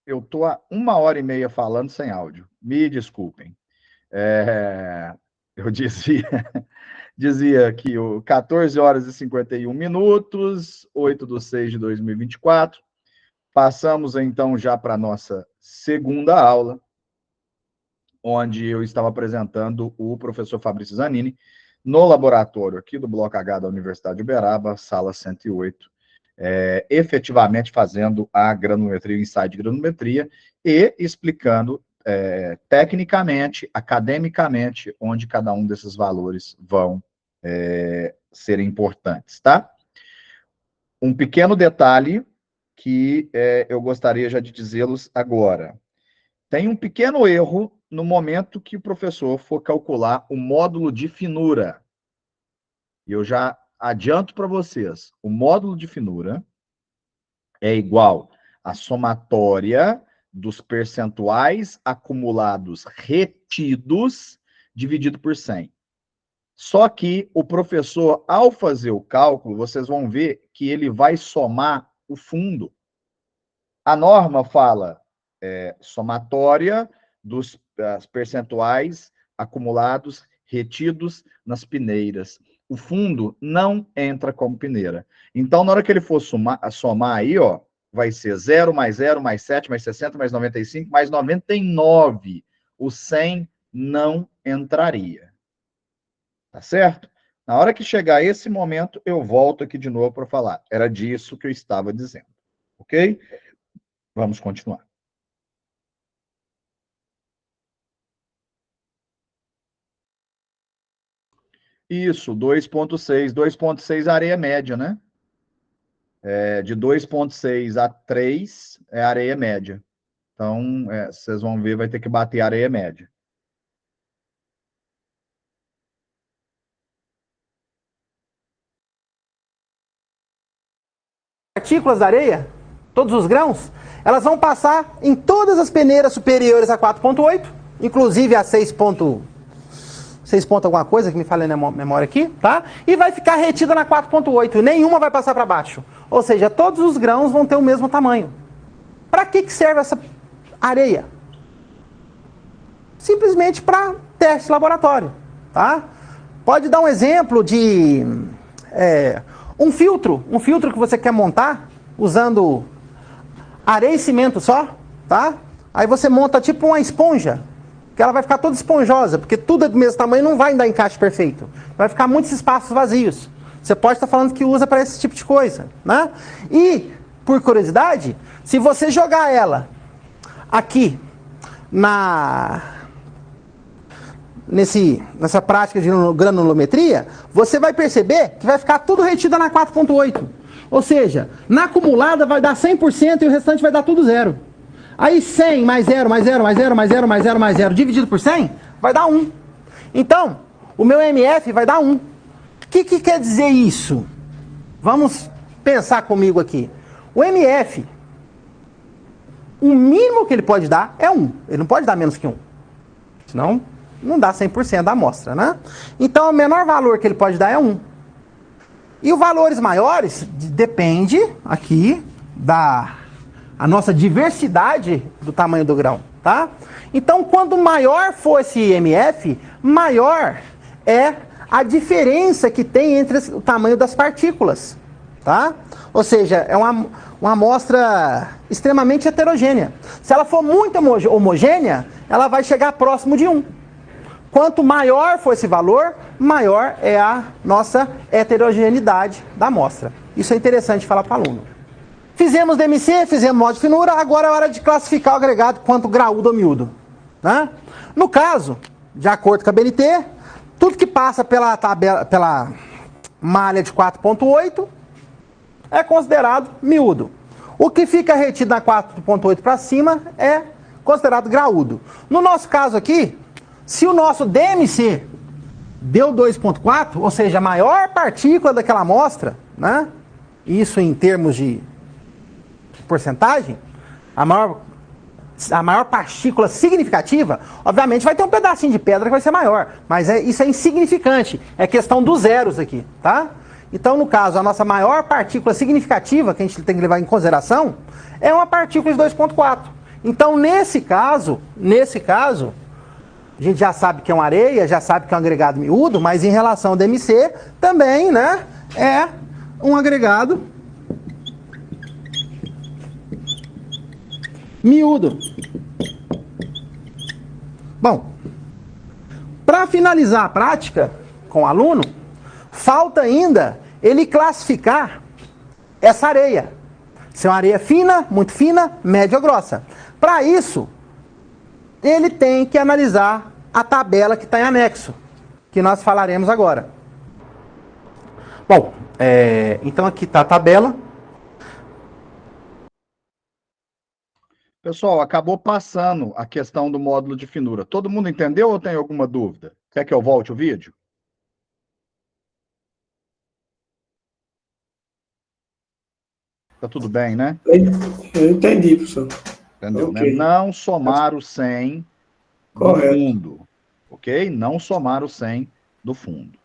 eu tô há 1h30 falando sem áudio. Me desculpem. Eu dizia que 14 horas e 51 minutos, 8/6/2024. Passamos, então, já para a nossa segunda aula, onde eu estava apresentando o professor Fabrício Zanini, no laboratório aqui do Bloco H da Universidade de Uberaba, sala 108, efetivamente fazendo a granulometria, o ensaio de granulometria, e explicando tecnicamente, academicamente, onde cada um desses valores vão ser importantes, tá? Um pequeno detalhe que eu gostaria já de dizê-los agora. Tem um pequeno erro no momento que o professor for calcular o módulo de finura. E eu já adianto para vocês, o módulo de finura é igual à somatória dos percentuais acumulados retidos dividido por 100. Só que o professor, ao fazer o cálculo, vocês vão ver que ele vai somar o fundo. A norma fala somatória dos percentuais acumulados retidos nas peneiras. O fundo não entra como peneira. Então, na hora que ele for somar aí, ó, vai ser 0 mais 0 mais 7 mais 60 mais 95 mais 99. O 100 não entraria. Tá certo? Na hora que chegar esse momento, eu volto aqui de novo para falar. Era disso que eu estava dizendo. Ok? Vamos continuar. Isso, 2,6. 2,6 areia média, né? De 2,6 a 3 é areia média. Então, vocês vão ver, vai ter que bater a areia média. Partículas da areia, todos os grãos, elas vão passar em todas as peneiras superiores a 4,8, inclusive a 6 ponto alguma coisa, que me falha na memória aqui, tá? E vai ficar retida na 4,8, nenhuma vai passar para baixo. Ou seja, todos os grãos vão ter o mesmo tamanho. Para que serve essa areia? Simplesmente para teste de laboratório, tá? Pode dar um exemplo de um filtro que você quer montar usando areia e cimento só, tá? Aí você monta tipo uma esponja, que ela vai ficar toda esponjosa, porque tudo é do mesmo tamanho, não vai dar encaixe perfeito. Vai ficar muitos espaços vazios. Você pode estar falando que usa para esse tipo de coisa, né? E, por curiosidade, se você jogar ela aqui nessa prática de granulometria, você vai perceber que vai ficar tudo retido na 4,8. Ou seja, na acumulada vai dar 100% e o restante vai dar tudo zero. Aí 100 mais 0, mais 0, mais 0, mais 0, mais 0, mais 0, dividido por 100, vai dar 1. Então, o meu MF vai dar 1. O que quer dizer isso? Vamos pensar comigo aqui. O MF, o mínimo que ele pode dar é 1. Ele não pode dar menos que 1. Senão, não dá 100% da amostra, né? Então, o menor valor que ele pode dar é 1. E os valores maiores depende aqui a nossa diversidade do tamanho do grão, tá? Então, quanto maior for esse MF, maior é a diferença que tem entre o tamanho das partículas, tá? Ou seja, é uma amostra extremamente heterogênea. Se ela for muito homogênea, ela vai chegar próximo de 1. Quanto maior for esse valor, maior é a nossa heterogeneidade da amostra. Isso é interessante falar para o aluno. Fizemos DMC, fizemos modo de finura, agora é hora de classificar o agregado quanto graúdo ou miúdo, né? No caso, de acordo com a BNT, tudo que passa pela malha de 4,8 é considerado miúdo. O que fica retido na 4,8 para cima é considerado graúdo. No nosso caso aqui, se o nosso DMC deu 2,4, ou seja, a maior partícula daquela amostra, né? Isso em termos de porcentagem, a maior partícula significativa, obviamente vai ter um pedacinho de pedra que vai ser maior, mas isso é insignificante, é questão dos zeros aqui, tá? Então, no caso, a nossa maior partícula significativa, que a gente tem que levar em consideração, é uma partícula de 2,4. Então, nesse caso, a gente já sabe que é uma areia, já sabe que é um agregado miúdo, mas em relação ao DMC, também, né, é um agregado miúdo. Bom, para finalizar a prática com o aluno, falta ainda ele classificar essa areia. Se é uma areia fina, muito fina, média ou grossa. Para isso, ele tem que analisar a tabela que está em anexo, que nós falaremos agora. Bom, então aqui está a tabela. Pessoal, acabou passando a questão do módulo de finura. Todo mundo entendeu ou tem alguma dúvida? Quer que eu volte o vídeo? Tá tudo bem, né? Eu entendi, professor. Entendeu, Okay. né? Não somar o 100 do fundo, ok? Não somar o 100 do fundo.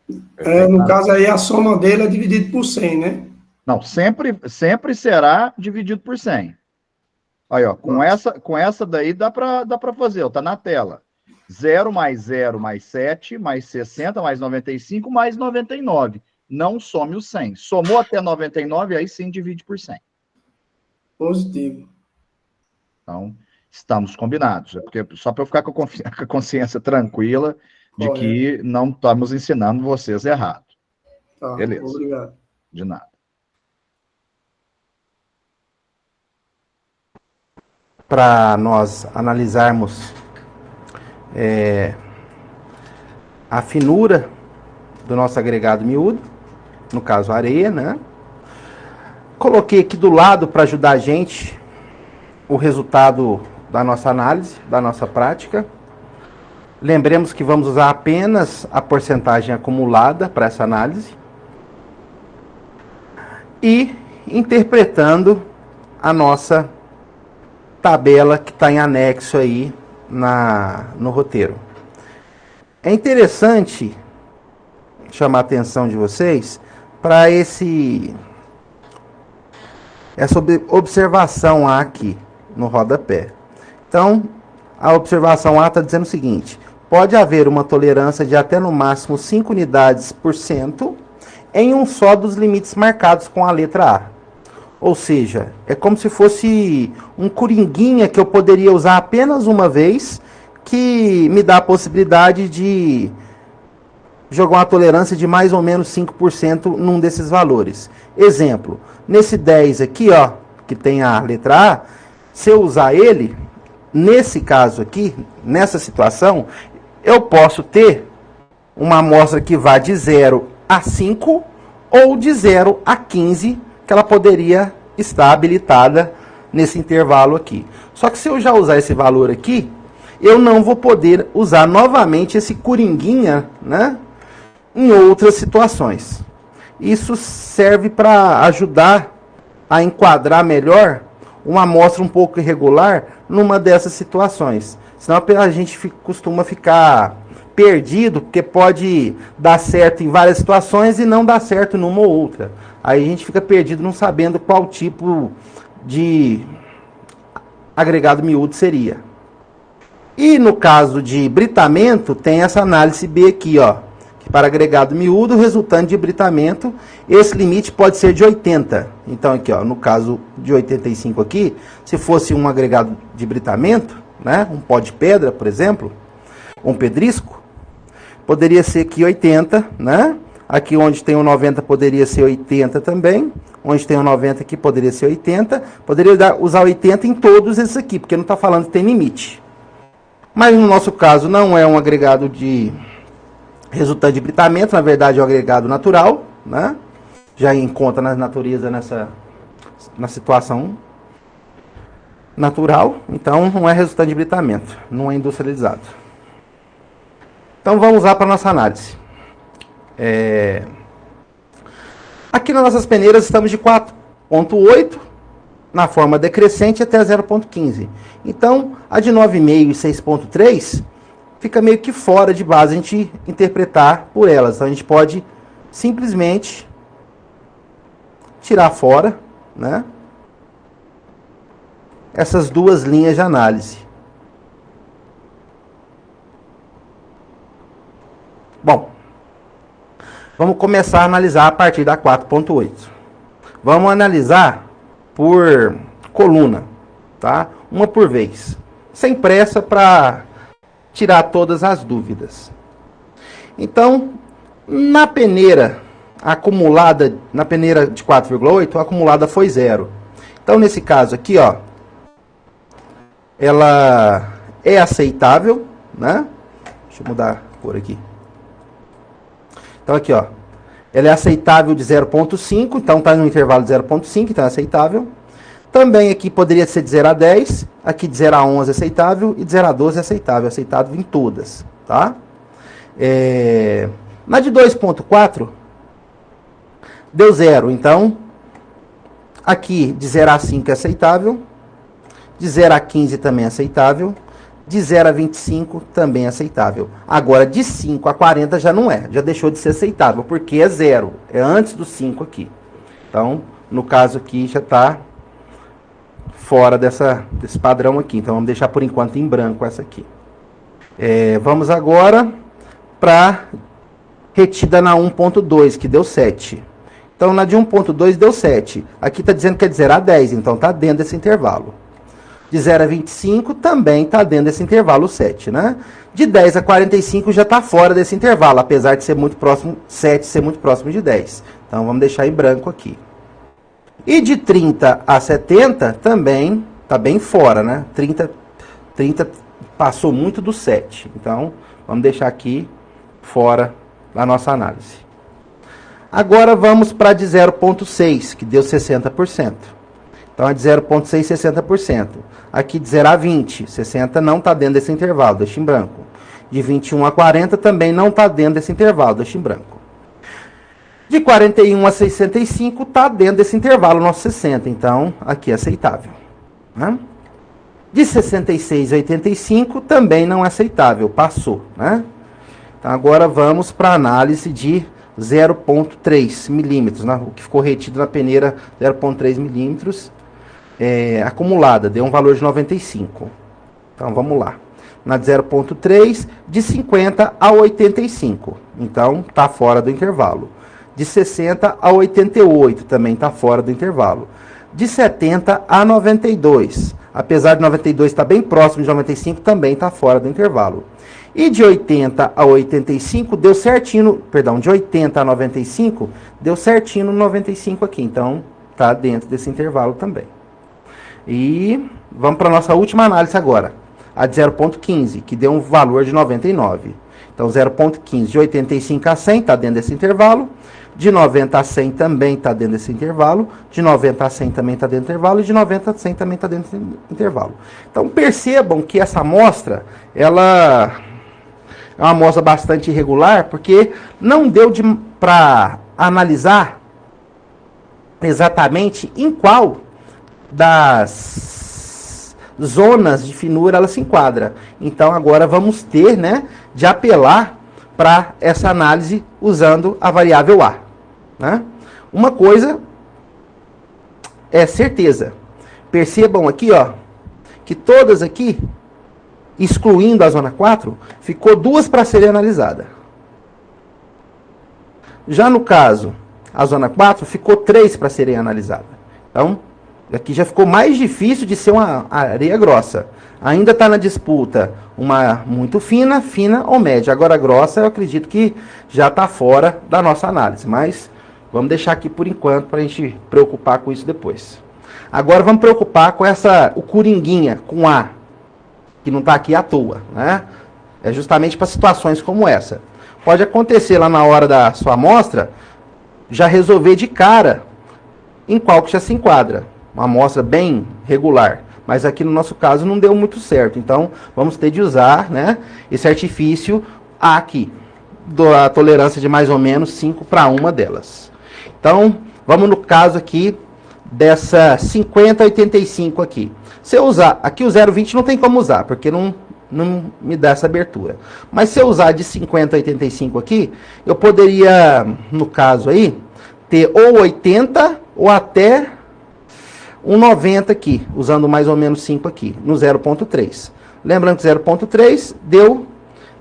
No caso aí, a soma dele é dividida por 100, né? Não, sempre será dividido por 100. Aí, ó, com essa daí dá para fazer, ó, tá na tela. 0 mais 7, mais 60, mais 95, mais 99. Não some o 100. Somou até 99, aí sim divide por 100. Positivo. Então, estamos combinados. É porque, só para eu ficar com a consciência tranquila de que não estamos ensinando vocês errado. Tá, beleza. Obrigado. De nada. Para nós analisarmos a finura do nosso agregado miúdo, no caso a areia, né? Coloquei aqui do lado para ajudar a gente o resultado da nossa análise, da nossa prática. Lembremos que vamos usar apenas a porcentagem acumulada para essa análise. E interpretando a nossa tabela que está em anexo aí no roteiro. É interessante chamar a atenção de vocês para essa observação A aqui no rodapé. Então, a observação A está dizendo o seguinte: pode haver uma tolerância de até no máximo 5 unidades por cento em um só dos limites marcados com a letra A. Ou seja, é como se fosse um coringuinha que eu poderia usar apenas uma vez, que me dá a possibilidade de jogar uma tolerância de mais ou menos 5% num desses valores. Exemplo, nesse 10 aqui, ó, que tem a letra A, se eu usar ele, nesse caso aqui, nessa situação, eu posso ter uma amostra que vá de 0 a 5 ou de 0 a 15, que ela poderia estar habilitada nesse intervalo aqui. Só que se eu já usar esse valor aqui, eu não vou poder usar novamente esse coringuinha, né, em outras situações. Isso serve para ajudar a enquadrar melhor uma amostra um pouco irregular numa dessas situações. Senão a gente costuma ficar perdido, porque pode dar certo em várias situações e não dar certo numa ou outra. Aí a gente fica perdido não sabendo qual tipo de agregado miúdo seria. E no caso de britamento, tem essa análise B aqui, ó. Que para agregado miúdo, resultante de britamento, esse limite pode ser de 80. Então aqui, ó, no caso de 85 aqui, se fosse um agregado de britamento, né, um pó de pedra, por exemplo, um pedrisco, poderia ser aqui 80, né? Aqui onde tem o 90 poderia ser 80 também. Onde tem o 90 aqui poderia ser 80. Poderia usar 80 em todos esses aqui, porque não está falando que tem limite. Mas no nosso caso não é um agregado de resultante de britamento, na verdade é um agregado natural, né? Já encontra na natureza na situação natural, então não é resultante de britamento, não é industrializado. Então vamos lá para a nossa análise. Aqui nas nossas peneiras estamos de 4,8 na forma decrescente até 0,15. Então a de 9,5 e 6,3 fica meio que fora de base a gente interpretar por elas. Então a gente pode simplesmente tirar fora, né? essas duas linhas de análise. Bom, vamos começar a analisar a partir da 4.8. Vamos analisar por coluna, tá? Uma por vez, sem pressa para tirar todas as dúvidas. Então, na peneira acumulada, na peneira de 4,8, a acumulada foi 0. Então, nesse caso aqui, ó, ela é aceitável, né? Deixa eu mudar a cor aqui. Então, aqui, ó, ela é aceitável de 0,5, então está no intervalo de 0,5, então é aceitável. Também aqui poderia ser de 0 a 10, aqui de 0 a 11 é aceitável, e de 0 a 12 é aceitável em todas, tá? Na de 2,4, deu 0, então, aqui de 0 a 5 é aceitável, de 0 a 15 também é aceitável, de 0 a 25 também é aceitável. Agora, de 5 a 40 já não é, já deixou de ser aceitável, porque é 0, é antes do 5 aqui. Então, no caso aqui, já está fora desse padrão aqui. Então, vamos deixar por enquanto em branco essa aqui. Vamos agora para retida na 1.2, que deu 7. Então, na de 1.2 deu 7. Aqui está dizendo que é de 0 a 10, então está dentro desse intervalo. De 0 a 25 também está dentro desse intervalo 7, né? De 10 a 45 já está fora desse intervalo, apesar de ser muito próximo, 7 ser muito próximo de 10. Então, vamos deixar em branco aqui. E de 30 a 70 também está bem fora, né? 30 passou muito do 7. Então, vamos deixar aqui fora da nossa análise. Agora vamos para a de 0,6, que deu 60%. Então, a de 0,6, 60%. Aqui de 0 a 20, 60 não está dentro desse intervalo, deixa em branco. De 21 a 40 também não está dentro desse intervalo, deixa em branco. De 41 a 65 está dentro desse intervalo, nosso 60, então aqui é aceitável, né? De 66 a 85 também não é aceitável, passou, né? Então, agora vamos para a análise de 0,3 milímetros, né? O que ficou retido na peneira 0,3 milímetros acumulada, deu um valor de 95. Então, vamos lá. Na de 0,3, de 50 a 85. Então, está fora do intervalo. De 60 a 88, também está fora do intervalo. De 70 a 92. Apesar de 92 estar bem próximo de 95, também está fora do intervalo. E de 80 a 85, deu certinho, perdão, de 80 a 95, deu certinho no 95 aqui. Então, está dentro desse intervalo também. E vamos para a nossa última análise agora. A de 0,15, que deu um valor de 99. Então, 0,15 de 85 a 100 está dentro desse intervalo. De 90 a 100 também está dentro desse intervalo. De 90 a 100 também está dentro do intervalo. E de 90 a 100 também está dentro desse intervalo. Então, percebam que essa amostra, ela é uma amostra bastante irregular, porque não deu para analisar exatamente em qual das zonas de finura ela se enquadra. Então, agora vamos ter, né, de apelar para essa análise usando a variável A, né? Uma coisa é certeza. Percebam aqui, ó, que todas aqui, excluindo a zona 4, ficou 2 para serem analisadas. Já no caso, a zona 4 ficou 3 para serem analisadas. Então, aqui já ficou mais difícil de ser uma areia grossa. Ainda está na disputa uma muito fina, fina ou média. Agora grossa, eu acredito que já está fora da nossa análise. Mas vamos deixar aqui por enquanto para a gente preocupar com isso depois. Agora vamos preocupar com o coringuinha, com A, que não está aqui à toa, né? É justamente para situações como essa. Pode acontecer lá na hora da sua amostra, já resolver de cara em qual que já se enquadra. Uma amostra bem regular, mas aqui no nosso caso não deu muito certo. Então, vamos ter de usar, né, esse artifício aqui, da tolerância de mais ou menos 5 para uma delas. Então, vamos no caso aqui dessa 50 a 85 aqui. Se eu usar, aqui o 0,20 não tem como usar, porque não me dá essa abertura. Mas se eu usar de 50 a 85 aqui, eu poderia, no caso aí, ter ou 80 ou até um 90 aqui, usando mais ou menos 5 aqui, no 0,3. Lembrando que 0,3 deu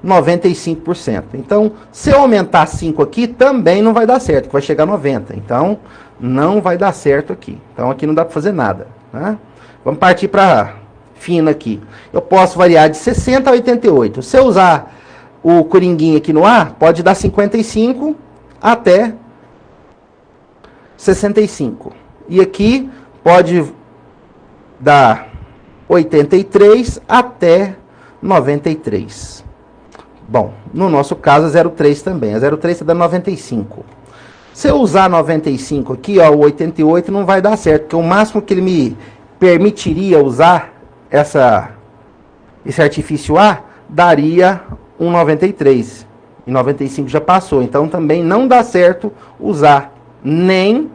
95%. Então, se eu aumentar 5 aqui, também não vai dar certo, que vai chegar a 90. Então, não vai dar certo aqui. Então, aqui não dá para fazer nada. Tá? Vamos partir para fina aqui. Eu posso variar de 60 a 88. Se eu usar o coringuinho aqui no ar, pode dar 55 até 65. E aqui pode dar 83 até 93. Bom, no nosso caso, a 0,3 também. A 0,3 está dando 95. Se eu usar 95 aqui, ó, o 88 não vai dar certo, porque o máximo que ele me permitiria usar esse artifício A daria um 93. E 95 já passou. Então, também não dá certo usar nem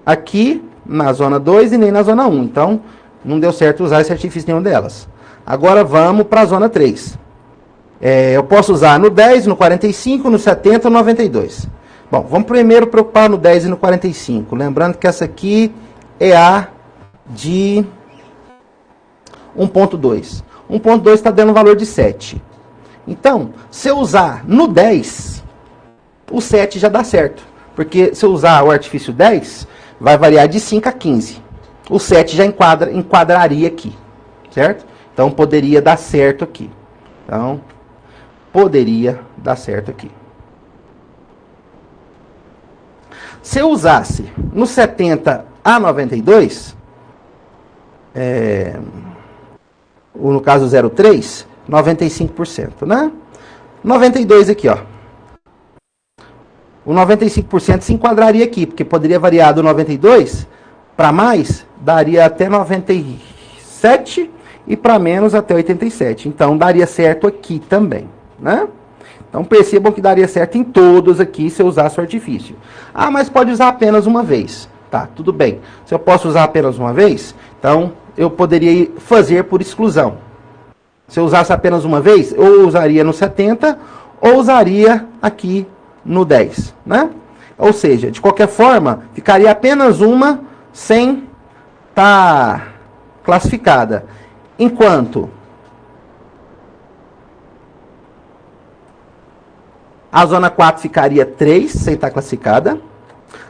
aqui na zona 2 e nem na zona 1. Então, não deu certo usar esse artifício nenhum delas. Agora, vamos para a zona 3. Eu posso usar no 10, no 45, no 70 ou no 92. Bom, vamos primeiro preocupar no 10 e no 45. Lembrando que essa aqui é a de 1.2. 1.2 está dando um valor de 7. Então, se eu usar no 10, o 7 já dá certo. Porque se eu usar o artifício 10, vai variar de 5 a 15. O 7 já enquadraria aqui, certo? Então, poderia dar certo aqui. Então, poderia dar certo aqui. Se eu usasse no 70 a 92, no caso 0,3, 95%, né? 92 aqui, ó. O 95% se enquadraria aqui, porque poderia variar do 92 para mais, daria até 97 e para menos até 87. Então, daria certo aqui também, né? Então, percebam que daria certo em todos aqui se eu usasse o artifício. Ah, mas pode usar apenas uma vez. Tá, tudo bem. Se eu posso usar apenas uma vez, então eu poderia fazer por exclusão. Se eu usasse apenas uma vez, eu usaria no 70 ou usaria aqui no 10, né? Ou seja, de qualquer forma, ficaria apenas uma sem estar classificada. Enquanto a zona 4 ficaria 3 sem estar classificada.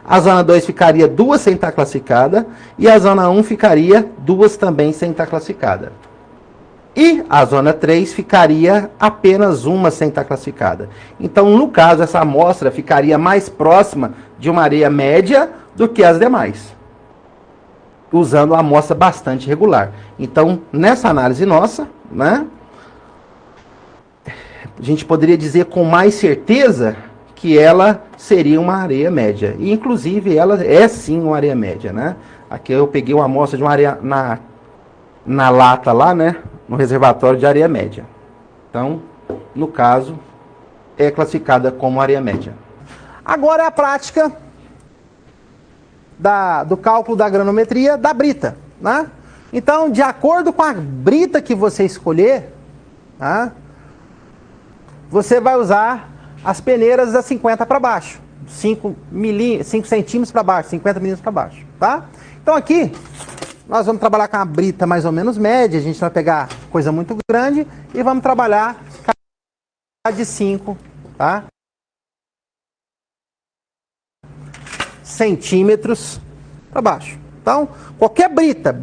A zona 2 ficaria 2 sem estar classificada. E a zona 1 ficaria 2 também sem estar classificada. E a zona 3 ficaria apenas uma sem estar classificada. Então, no caso, essa amostra ficaria mais próxima de uma areia média do que as demais, usando uma amostra bastante regular. Então, nessa análise nossa, né, a gente poderia dizer com mais certeza que ela seria uma areia média. E, inclusive, ela é sim uma areia média, né? Aqui eu peguei uma amostra de uma areia na lata lá, né? No reservatório de areia média. Então, no caso, é classificada como areia média. Agora é a prática do cálculo da granometria da brita, né? Então, de acordo com a brita que você escolher, tá? Você vai usar as peneiras das 50 para baixo, 5 centímetros para baixo, 50 milímetros para baixo, tá? Então aqui, nós vamos trabalhar com a brita mais ou menos média, a gente vai pegar coisa muito grande e vamos trabalhar de 5, tá? Centímetros para baixo. Então, qualquer brita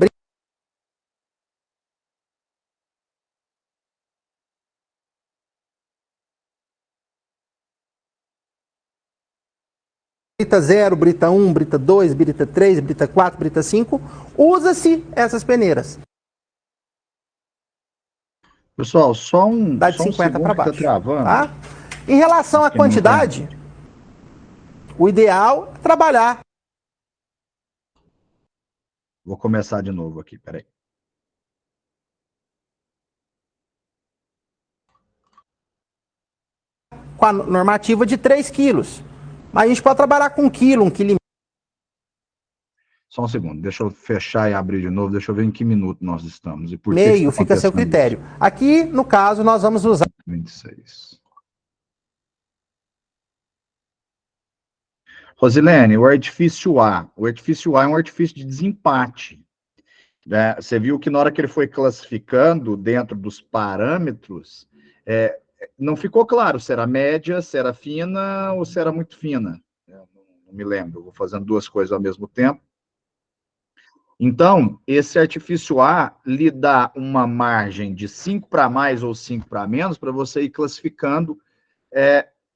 0, brita 1, brita 2, brita 3, brita 4, brita 5, usa-se essas peneiras. Pessoal, só um Dá de 50 para baixo. Tá travando. Tá? Em relação à quantidade, o ideal é trabalhar. Vou começar de novo aqui, peraí. Com a normativa de 3 quilos. Mas a gente pode trabalhar com 1 quilo, 1 quilo. Só um segundo, deixa eu fechar e abrir de novo, deixa eu ver em que minuto nós estamos. E por meio, que fica a seu critério. Isso? Aqui, no caso, nós vamos usar 26. Rosilene, o artifício A. O artifício A é um artifício de desempate. Você viu que na hora que ele foi classificando dentro dos parâmetros, não ficou claro se era média, se era fina ou se era muito fina. Eu não me lembro, vou fazendo duas coisas ao mesmo tempo. Então, esse artifício A lhe dá uma margem de 5 para mais ou 5 para menos para você ir classificando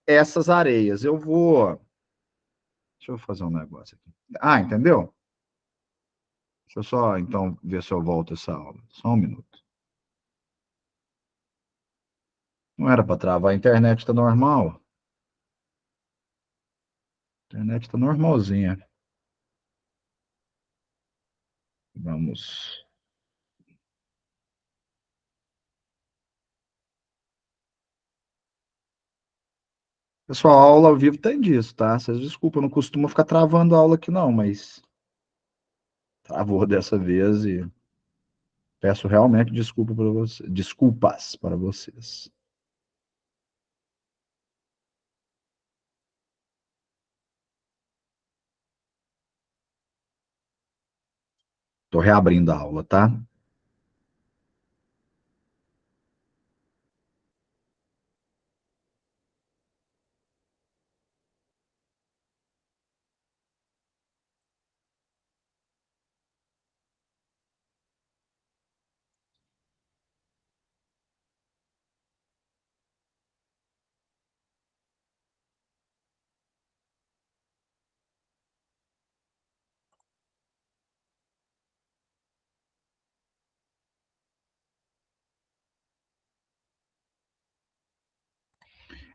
essas areias. Deixa eu fazer um negócio aqui. Entendeu? Deixa eu só, então, ver se eu volto essa aula. Só um minuto. Não era para travar, a internet está normal. A internet está normalzinha. Vamos. Pessoal, a aula ao vivo tem disso, tá? Vocês desculpem, eu não costumo ficar travando a aula aqui não, mas travou dessa vez e peço realmente desculpas para vocês. Estou reabrindo a aula, tá?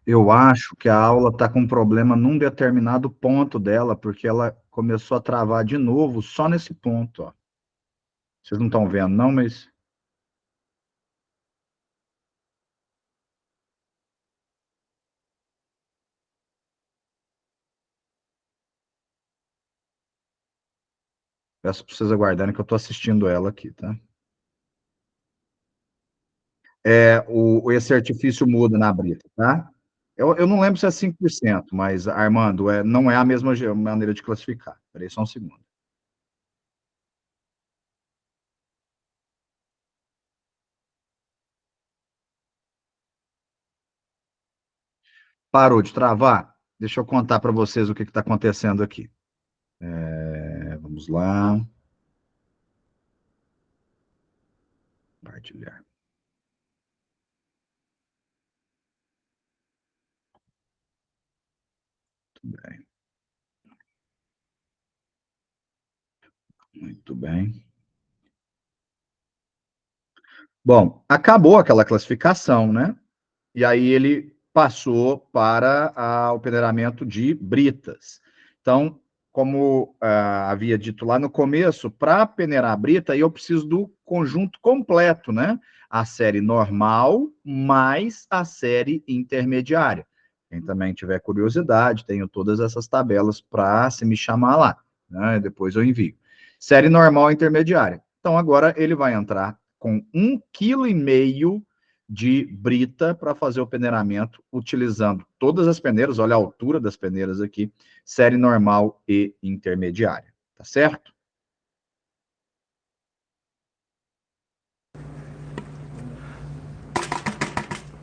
Eu acho que a aula está com problema num determinado ponto dela, porque ela começou a travar de novo só nesse ponto, ó. Vocês não estão vendo, não, mas... Peço para vocês aguardarem que eu estou assistindo ela aqui, tá? Esse artifício muda na brita, tá? Eu não lembro se é 5%, mas, Armando, não é a mesma maneira de classificar. Espera aí só um segundo. Parou de travar? Deixa eu contar para vocês o que está acontecendo aqui. Vamos lá. Compartilhar. Muito bem. Muito bem. Bom, acabou aquela classificação, né? E aí ele passou para o peneiramento de britas. Então, como havia dito lá no começo, para peneirar a brita, eu preciso do conjunto completo, né? A série normal mais a série intermediária. Quem também tiver curiosidade, tenho todas essas tabelas para se me chamar lá, né? Depois eu envio. Série normal intermediária. Então, agora ele vai entrar com 1,5 kg de brita para fazer o peneiramento, utilizando todas as peneiras, olha a altura das peneiras aqui, série normal e intermediária, tá certo?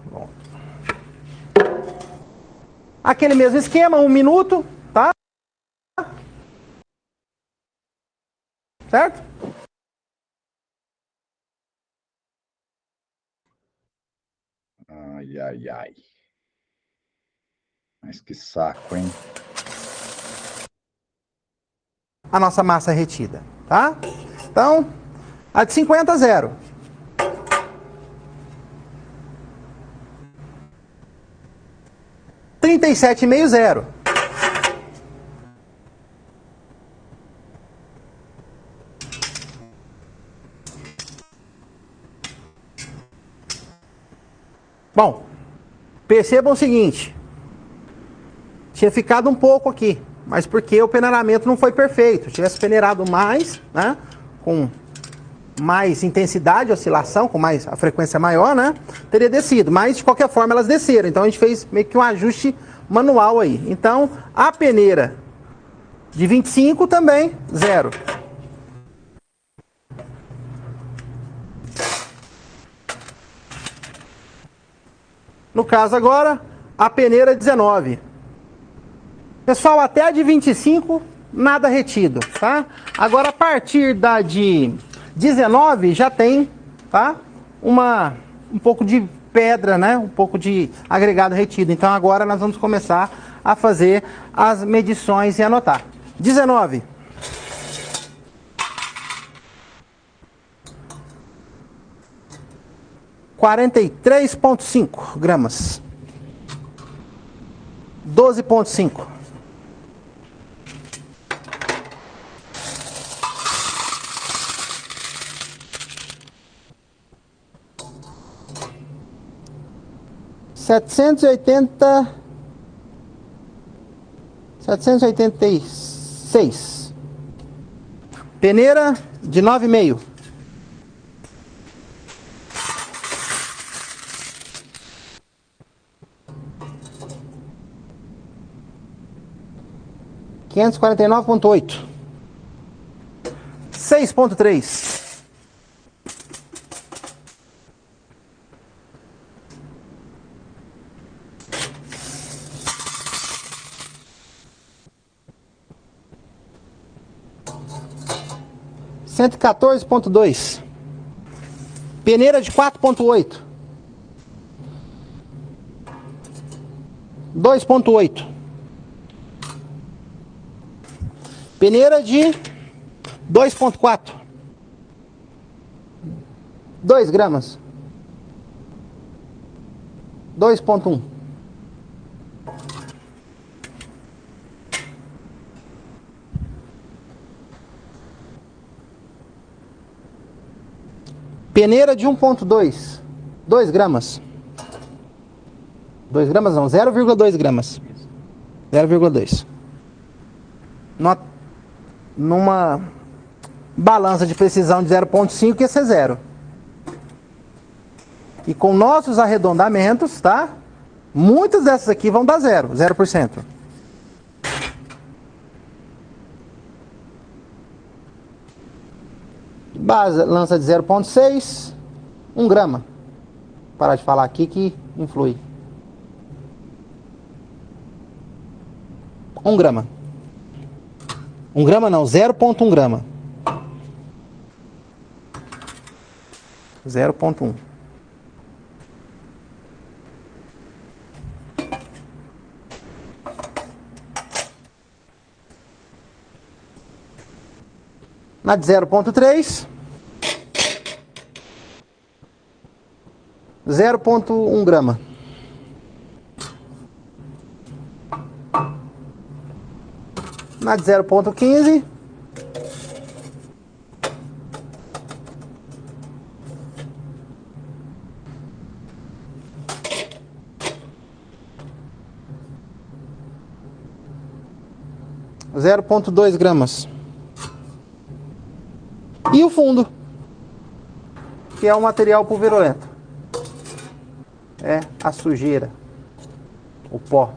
Bom. Aquele mesmo esquema, 1 minuto, tá? Certo? Ai, ai, ai. Mas que saco, hein? A nossa massa retida, tá? Então, a de 50, 0. R$ 37,5, 0. Bom, percebam o seguinte, tinha ficado um pouco aqui, mas porque o peneiramento não foi perfeito. Se tivesse peneirado mais, né, com mais intensidade, oscilação, com a frequência maior, né, teria descido. Mas, de qualquer forma, elas desceram. Então, a gente fez meio que um ajuste manual aí. Então, a peneira de 25 também, 0. No caso agora, a peneira 19. Pessoal, até a de 25, nada retido, tá? Agora, a partir da de 19, já tem, tá? Um pouco de pedra, né? Um pouco de agregado retido. Então, agora nós vamos começar a fazer as medições e anotar. 19. 43,5 gramas. 12,5. 786. Peneira de 9,5. $549,8. 6,3. 114,2. Peneira de 4,8. 2,8. Peneira de 2,4. 2 gramas. 2,1. Peneira de 1,2. 2 gramas. 2 gramas não, 0,2 gramas. 0,2. Numa balança de precisão de 0,5 ia ser 0. E com nossos arredondamentos, tá? Muitas dessas aqui vão dar 0, 0%. Balança de 0,6, 1 grama. Vou parar de falar aqui que influi. 1 grama. 1 grama não, 0,1 grama. 0,1. Na de 0,3. 0,1 grama. Na de 0,15. (0,2 gramas). E o fundo, que é o material pulverulento. É a sujeira, o pó.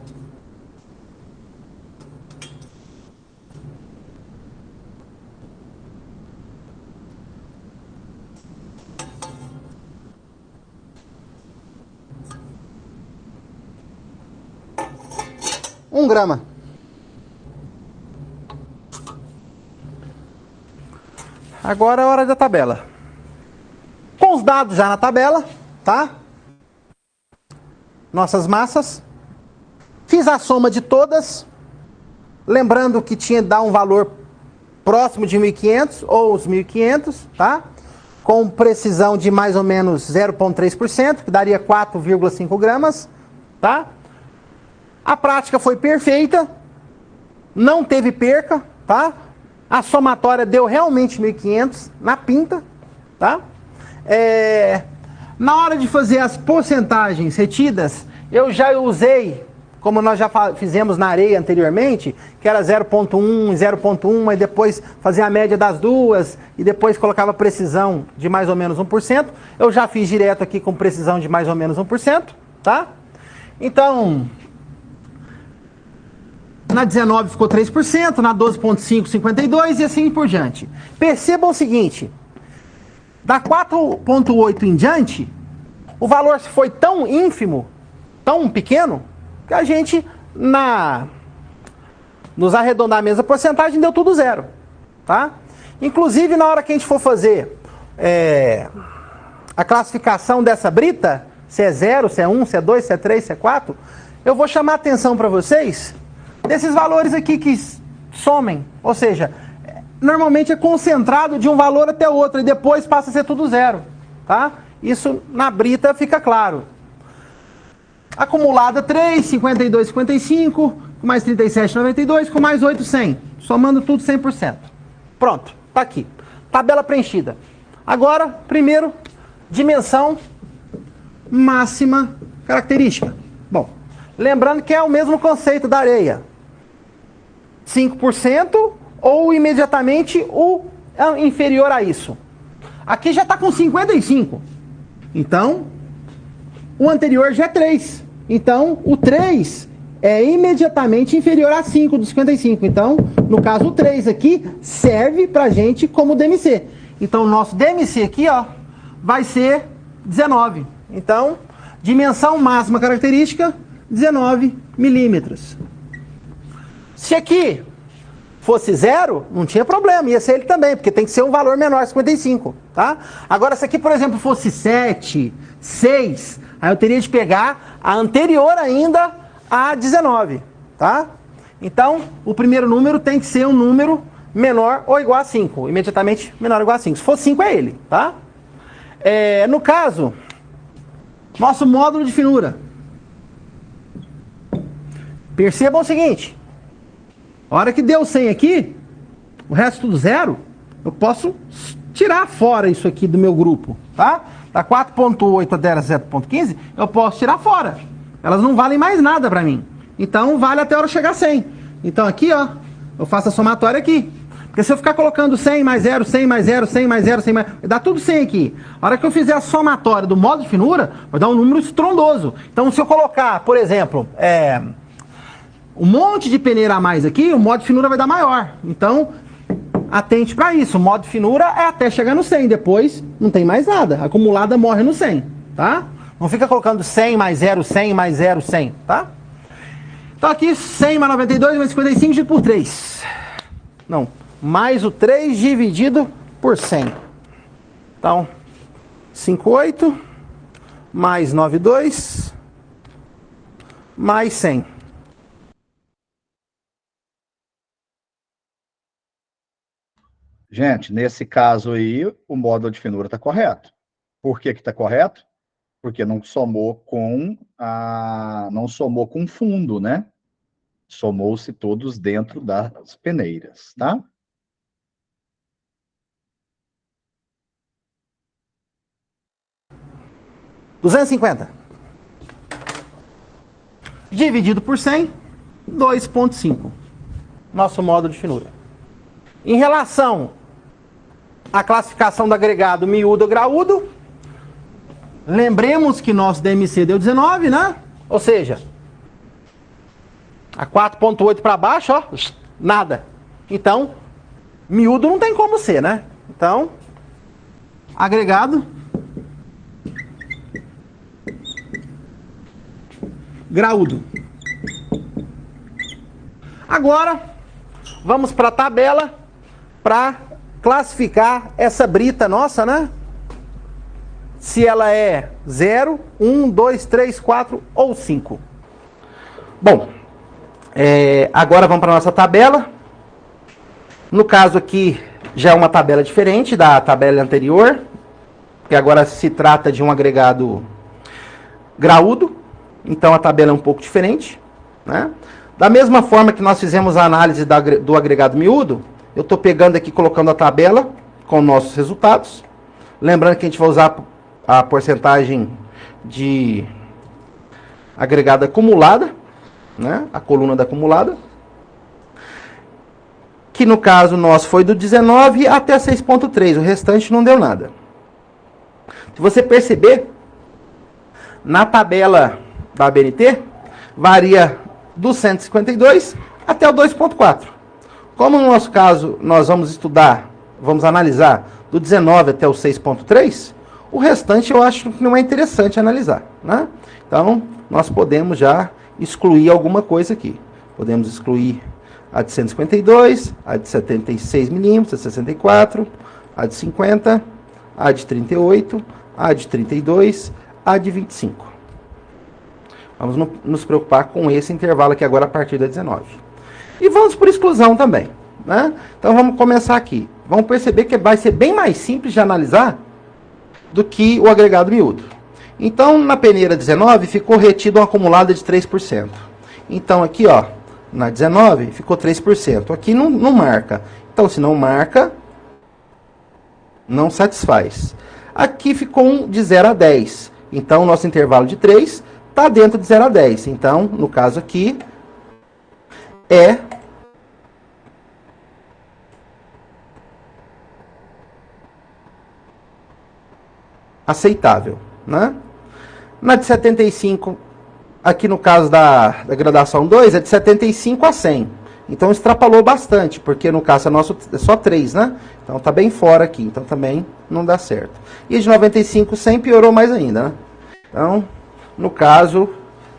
Um grama. Agora é a hora da tabela. Com os dados já na tabela, tá? Nossas massas. Fiz a soma de todas. Lembrando que tinha que dar um valor próximo de 1.500 ou os 1.500, tá? Com precisão de mais ou menos 0,3%, que daria 4,5 gramas, tá? A prática foi perfeita. Não teve perca, tá? A somatória deu realmente 1.500 na pinta, tá? Na hora de fazer as porcentagens retidas, eu já usei, como nós já fizemos na areia anteriormente, que era 0,1, 0,1, e depois fazia a média das duas, e depois colocava precisão de mais ou menos 1%. Eu já fiz direto aqui com precisão de mais ou menos 1%, tá? Então, na 19 ficou 3%, na 12,5, 52% e assim por diante. Percebam o seguinte, da 4,8 em diante, o valor foi tão ínfimo tão pequeno que a gente, nos arredondamentos da porcentagem, deu tudo zero. Tá? Inclusive, na hora que a gente for fazer a classificação dessa brita, se é 0, se é 1, se é 2, se é 3, se é 4, eu vou chamar a atenção para vocês desses valores aqui que somem. Ou seja, normalmente é concentrado de um valor até outro e depois passa a ser tudo zero. Tá? Isso na brita fica claro. Acumulada 3, 52, 55, com mais 37, 92, com mais 8, 100. Somando tudo 100%. Pronto, tá aqui. Tabela preenchida. Agora, primeiro, dimensão máxima característica. Bom, lembrando que é o mesmo conceito da areia. 5% ou imediatamente o inferior a isso. Aqui já está com 55. Então, o anterior já é 3. Então, o 3 é imediatamente inferior a 5 dos 55. Então, no caso, o 3 aqui serve para a gente como DMC. Então, o nosso DMC aqui, ó, vai ser 19. Então, dimensão máxima característica, 19 milímetros. Se aqui fosse 0, não tinha problema, ia ser ele também, porque tem que ser um valor menor, 55, tá? Agora, se aqui, por exemplo, fosse 7, 6, aí eu teria de pegar a anterior ainda a 19, tá? Então, o primeiro número tem que ser um número menor ou igual a 5, imediatamente menor ou igual a 5. Se for 5, é ele, tá? No caso, nosso módulo de finura. Percebam o seguinte, a hora que deu 100 aqui, o resto tudo zero, eu posso tirar fora isso aqui do meu grupo, tá? Da 4.8 até 0.15, eu posso tirar fora. Elas não valem mais nada para mim. Então, vale até a hora chegar a 100. Então, aqui, ó, eu faço a somatória aqui. Porque se eu ficar colocando 100 mais 0, 100 mais 0, 100 mais 0, 100 mais... dá tudo 100 aqui. A hora que eu fizer a somatória do módulo de finura, vai dar um número estrondoso. Então, se eu colocar, por exemplo, um monte de peneira a mais aqui, o módulo de finura vai dar maior. Então, atente para isso. O módulo de finura é até chegar no 100. Depois, não tem mais nada. A acumulada morre no 100, tá? Não fica colocando 100 mais 0, 100 mais 0, 100, tá? Então, aqui, 100 mais 92 mais 55 dividido por 3. Não, mais o 3 dividido por 100. Então, 58 mais 92 mais 100. Gente, nesse caso aí, o módulo de finura está correto. Por que está correto? Porque não somou com fundo, né? Somou-se todos dentro das peneiras, tá? $250 dividido por 100, 2,5. Nosso módulo de finura. Em relação à classificação do agregado miúdo ou graúdo, lembremos que nosso DMC deu 19, né? Ou seja, a 4,8 para baixo, ó, nada. Então, miúdo não tem como ser, né? Então, agregado graúdo. Agora, vamos para a tabela para classificar essa brita nossa, né? Se ela é 0, 1, 2, 3, 4 ou 5. Bom, agora vamos para a nossa tabela. No caso aqui, já é uma tabela diferente da tabela anterior, que agora se trata de um agregado graúdo. Então a tabela é um pouco diferente, né? Da mesma forma que nós fizemos a análise do agregado miúdo, eu estou pegando aqui, colocando a tabela com nossos resultados. Lembrando que a gente vai usar a porcentagem de agregado acumulada, né? A coluna da acumulada. Que no caso nosso foi do 19 até 6,3, o restante não deu nada. Se você perceber, na tabela da ABNT, varia do 152 até o 2,4. Como no nosso caso, nós vamos analisar do 19 até o 6,3, o restante eu acho que não é interessante analisar, né? Então, nós podemos já excluir alguma coisa aqui. Podemos excluir a de 152, a de 76 milímetros, a 64, a de 50, a de 38, a de 32, a de 25. Vamos nos preocupar com esse intervalo aqui agora a partir da 19. E vamos por exclusão também, né? Então vamos começar aqui. Vamos perceber que vai ser bem mais simples de analisar do que o agregado miúdo. Então, na peneira 19, ficou retido uma acumulada de 3%. Então, aqui, ó, na 19, ficou 3%. Aqui não marca. Então, se não marca, não satisfaz. Aqui ficou um de 0 a 10. Então, o nosso intervalo de 3 está dentro de 0 a 10. Então, no caso aqui, é aceitável, né? Na de 75, aqui no caso da gradação 2, é de 75 a 100. Então, extrapolou bastante, porque no caso nosso é só 3, né? Então, tá bem fora aqui. Então, também não dá certo. E de 95 a 100 piorou mais ainda, né? Então, no caso,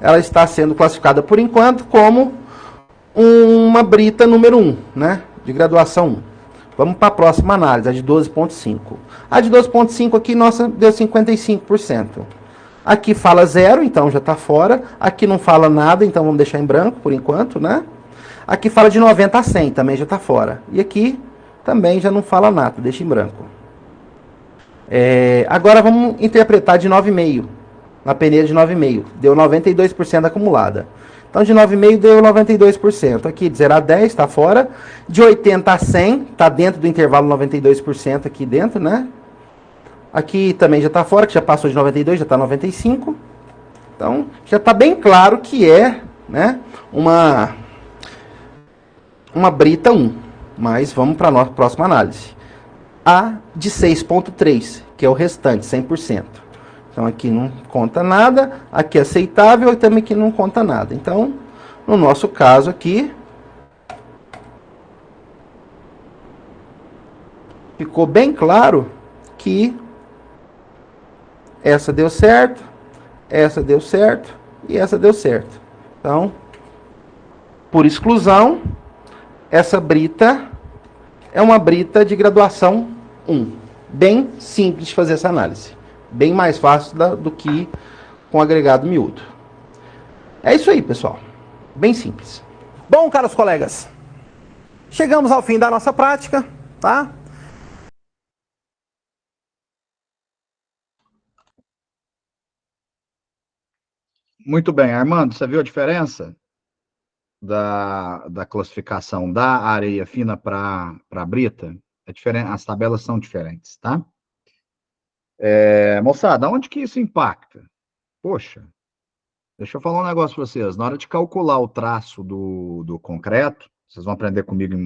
ela está sendo classificada, por enquanto, como uma brita número 1, né? De graduação 1. Vamos para a próxima análise, a de 12,5. A de 12,5 aqui, nossa, deu 55%. Aqui fala 0, então já está fora. Aqui não fala nada, então vamos deixar em branco por enquanto, né? Aqui fala de 90 a 100, também já está fora. E aqui também já não fala nada, deixa em branco. Agora vamos interpretar de 9,5. Na peneira de 9,5. Deu 92% acumulada. Então, de 9,5 deu 92%. Aqui, de 0 a 10, está fora. De 80 a 100, está dentro do intervalo 92% aqui dentro, né? Aqui também já está fora, que já passou de 92, já está 95. Então, já está bem claro que é, né, uma brita 1. Mas vamos para a nossa próxima análise. A de 6,3, que é o restante, 100%. Então, aqui não conta nada, aqui é aceitável e também aqui não conta nada. Então, no nosso caso aqui, ficou bem claro que essa deu certo, essa deu certo e essa deu certo. Então, por exclusão, essa brita é uma brita de graduação 1. Bem simples de fazer essa análise. Bem mais fácil do que com agregado miúdo. É isso aí, pessoal. Bem simples. Bom, caros colegas, chegamos ao fim da nossa prática, tá? Muito bem, Armando, você viu a diferença da classificação da areia fina para a brita? É diferente, as tabelas são diferentes, tá? Moçada, onde que isso impacta? Poxa, deixa eu falar um negócio para vocês. Na hora de calcular o traço do concreto, vocês vão aprender comigo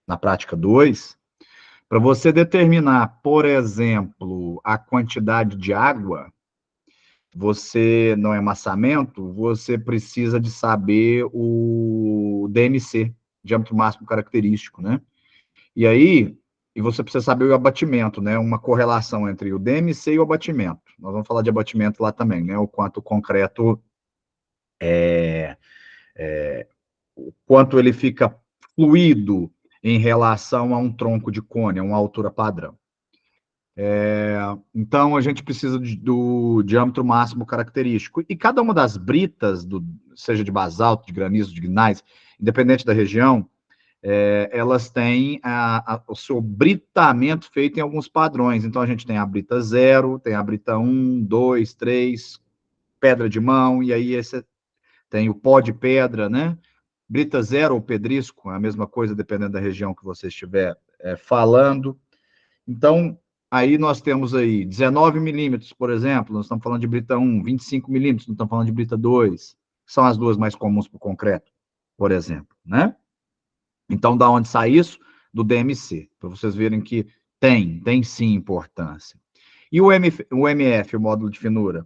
na prática 2, para você determinar, por exemplo, a quantidade de água, você, no amassamento, você precisa de saber o DMC, diâmetro máximo característico, né? E você precisa saber o abatimento, né? Uma correlação entre o DMC e o abatimento. Nós vamos falar de abatimento lá também, né? O quanto o concreto o quanto ele fica fluido em relação a um tronco de cone, a uma altura padrão. Então, a gente precisa do diâmetro máximo característico. E cada uma das britas, seja de basalto, de granizo, de gneiss, independente da região, elas têm o seu britamento feito em alguns padrões. Então, a gente tem a brita 0, tem a brita 1, 2, 3, pedra de mão, e aí tem o pó de pedra, né? Brita 0 ou pedrisco, é a mesma coisa, dependendo da região que você estiver falando. Então, aí nós temos aí 19 milímetros, por exemplo, nós estamos falando de brita 1, 25 milímetros, nós estamos falando de brita 2, que são as duas mais comuns para o concreto, por exemplo, né? Então, da onde sai isso? Do DMC, para vocês verem que tem sim importância. E o MF, o módulo de finura?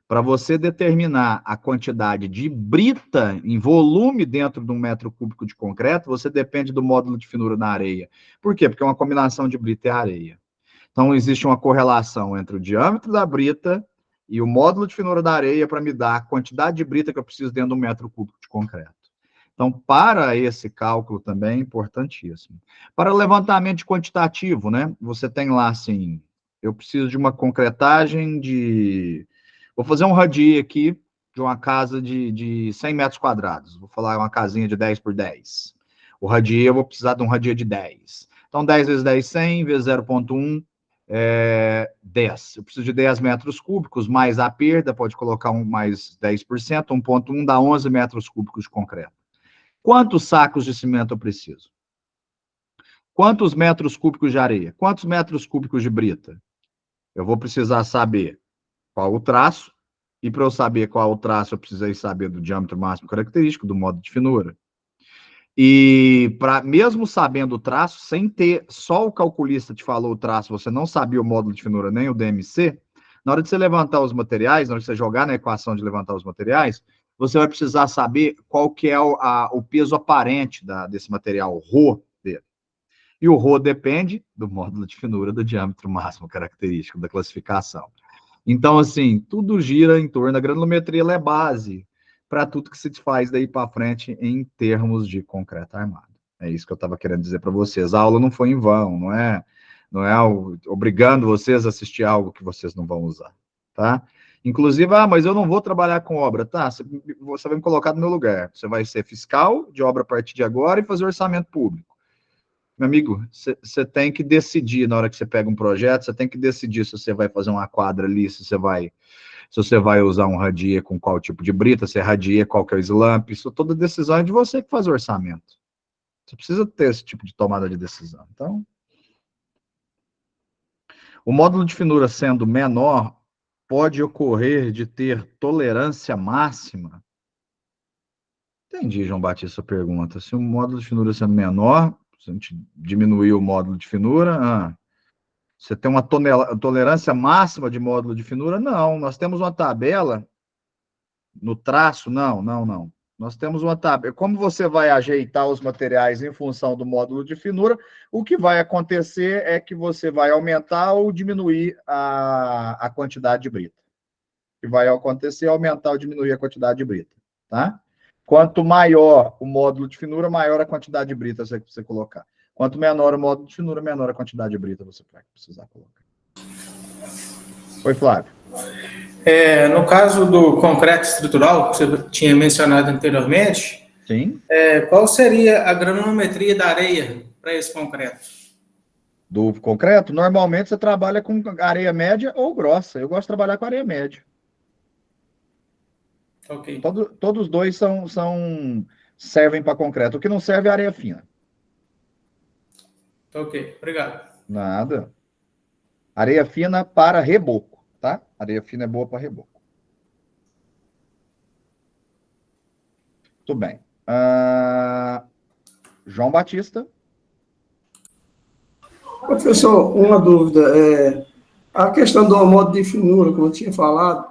Para você determinar a quantidade de brita em volume dentro de 1 metro cúbico de concreto, você depende do módulo de finura na areia. Por quê? Porque é uma combinação de brita e areia. Então, existe uma correlação entre o diâmetro da brita e o módulo de finura da areia para me dar a quantidade de brita que eu preciso dentro do metro cúbico de concreto. Então, para esse cálculo também é importantíssimo. Para o levantamento quantitativo, né? Você tem lá, assim, eu preciso de uma concretagem de... Vou fazer um radie aqui de uma casa de 100 metros quadrados. Vou falar uma casinha de 10 por 10. O radie, eu vou precisar de um radie de 10. Então, 10 vezes 10, 100, vezes 0,1, 10. Eu preciso de 10 metros cúbicos, mais a perda, pode colocar mais 10%, 1,1 dá 11 metros cúbicos de concreto. Quantos sacos de cimento eu preciso? Quantos metros cúbicos de areia? Quantos metros cúbicos de brita? Eu vou precisar saber qual o traço, e para eu saber qual o traço, eu precisei saber do diâmetro máximo característico, do módulo de finura. E mesmo sabendo o traço, sem ter só o calculista te falou o traço, você não sabia o módulo de finura nem o DMC, na hora de você levantar os materiais, na hora de você jogar na equação de levantar os materiais, você vai precisar saber qual que é o peso aparente desse material, o ρ dele. E o ρ depende do módulo de finura, do diâmetro máximo característico, da classificação. Então, assim, tudo gira em torno da granulometria, ela é base para tudo que se faz daí para frente em termos de concreto armado. É isso que eu estava querendo dizer para vocês. A aula não foi em vão, não é obrigando vocês a assistir algo que vocês não vão usar, tá? Inclusive, mas eu não vou trabalhar com obra, tá? Você vai me colocar no meu lugar. Você vai ser fiscal de obra a partir de agora e fazer orçamento público. Meu amigo, você tem que decidir, na hora que você pega um projeto, você tem que decidir se você vai fazer uma quadra ali, se você vai usar um radie com qual tipo de brita, se é radie, qual que é o slump, isso toda decisão é de você que faz o orçamento. Você precisa ter esse tipo de tomada de decisão. Então, o módulo de finura sendo menor, pode ocorrer de ter tolerância máxima? Entendi, João Batista, a pergunta. Se o módulo de finura sendo menor, se a gente diminuir o módulo de finura, você tem uma tolerância máxima de módulo de finura? Não, nós temos uma tabela no traço, não. Nós temos uma tabela. Como você vai ajeitar os materiais em função do módulo de finura, o que vai acontecer é que você vai aumentar ou diminuir a quantidade de brita. O que vai acontecer é aumentar ou diminuir a quantidade de brita, tá? Quanto maior o módulo de finura, maior a quantidade de brita que você colocar. Quanto menor o módulo de finura, menor a quantidade de brita você vai precisar colocar. Oi, Flávio. No caso do concreto estrutural, que você tinha mencionado anteriormente, sim. Qual seria a granulometria da areia para esse concreto? Do concreto, normalmente você trabalha com areia média ou grossa. Eu gosto de trabalhar com areia média. Ok. Todos os dois servem para concreto. O que não serve é areia fina. Ok, obrigado. Nada. Areia fina para reboco, tá? Areia fina é boa para reboco. Tudo bem. João Batista. Professor, uma dúvida. A questão do modo de finura, como eu tinha falado,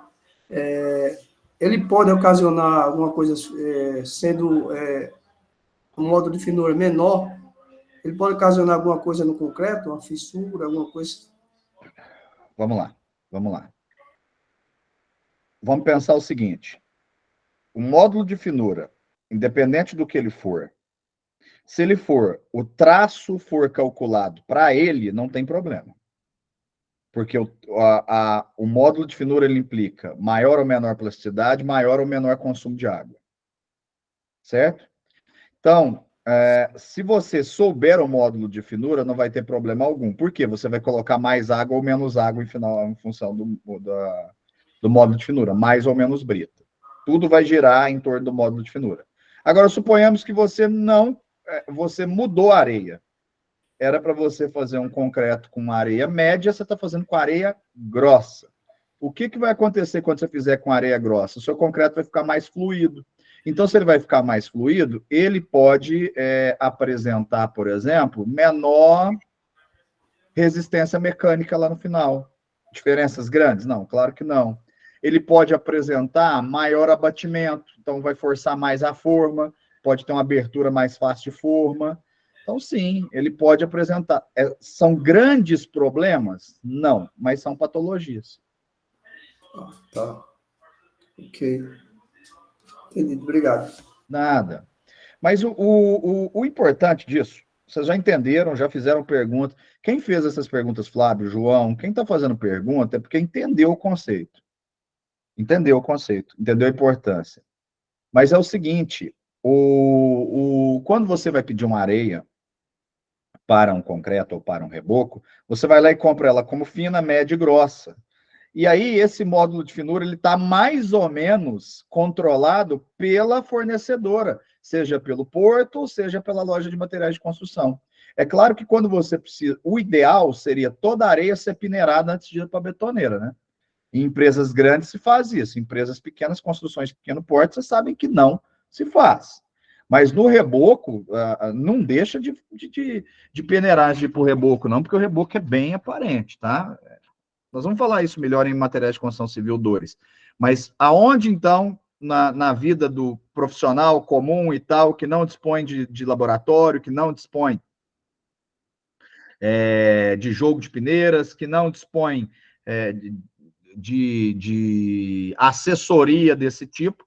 ele pode ocasionar alguma coisa, sendo um modo de finura menor, ele pode ocasionar alguma coisa no concreto, uma fissura, alguma coisa? Vamos lá. Vamos pensar o seguinte. O módulo de finura, independente do que ele for, se ele o traço for calculado para ele, não tem problema. Porque o módulo de finura ele implica maior ou menor plasticidade, maior ou menor consumo de água. Certo? Então, se você souber o módulo de finura, não vai ter problema algum. Por quê? Você vai colocar mais água ou menos água em função do módulo de finura, mais ou menos brita. Tudo vai girar em torno do módulo de finura. Agora, suponhamos que você mudou a areia. Era para você fazer um concreto com areia média, você está fazendo com areia grossa. O que vai acontecer quando você fizer com areia grossa? O seu concreto vai ficar mais fluido. Então, se ele vai ficar mais fluido, ele pode apresentar, por exemplo, menor resistência mecânica lá no final. Diferenças grandes? Não, claro que não. Ele pode apresentar maior abatimento, então vai forçar mais a forma, pode ter uma abertura mais fácil de forma. Então, sim, ele pode apresentar. São grandes problemas? Não, mas são patologias. Tá. Ok. Entendido. Obrigado. Nada. Mas o importante disso, vocês já entenderam, já fizeram pergunta. Quem fez essas perguntas, Flávio, João, quem está fazendo pergunta é porque entendeu o conceito. Entendeu o conceito, entendeu a importância. Mas é o seguinte, quando você vai pedir uma areia para um concreto ou para um reboco, você vai lá e compra ela como fina, média e grossa. E aí, esse módulo de finura, ele está mais ou menos controlado pela fornecedora, seja pelo porto, ou seja pela loja de materiais de construção. É claro que quando você precisa... O ideal seria toda a areia ser peneirada antes de ir para a betoneira, né? Em empresas grandes se faz isso. Em empresas pequenas, construções de pequeno porte, vocês sabem que não se faz. Mas no reboco, não deixa de peneiragem para o reboco, não, porque o reboco é bem aparente, tá? Nós vamos falar isso melhor em materiais de construção civil 2. Mas aonde, então, na vida do profissional comum e tal, que não dispõe de laboratório, que não dispõe de jogo de peneiras, que não dispõe de assessoria desse tipo,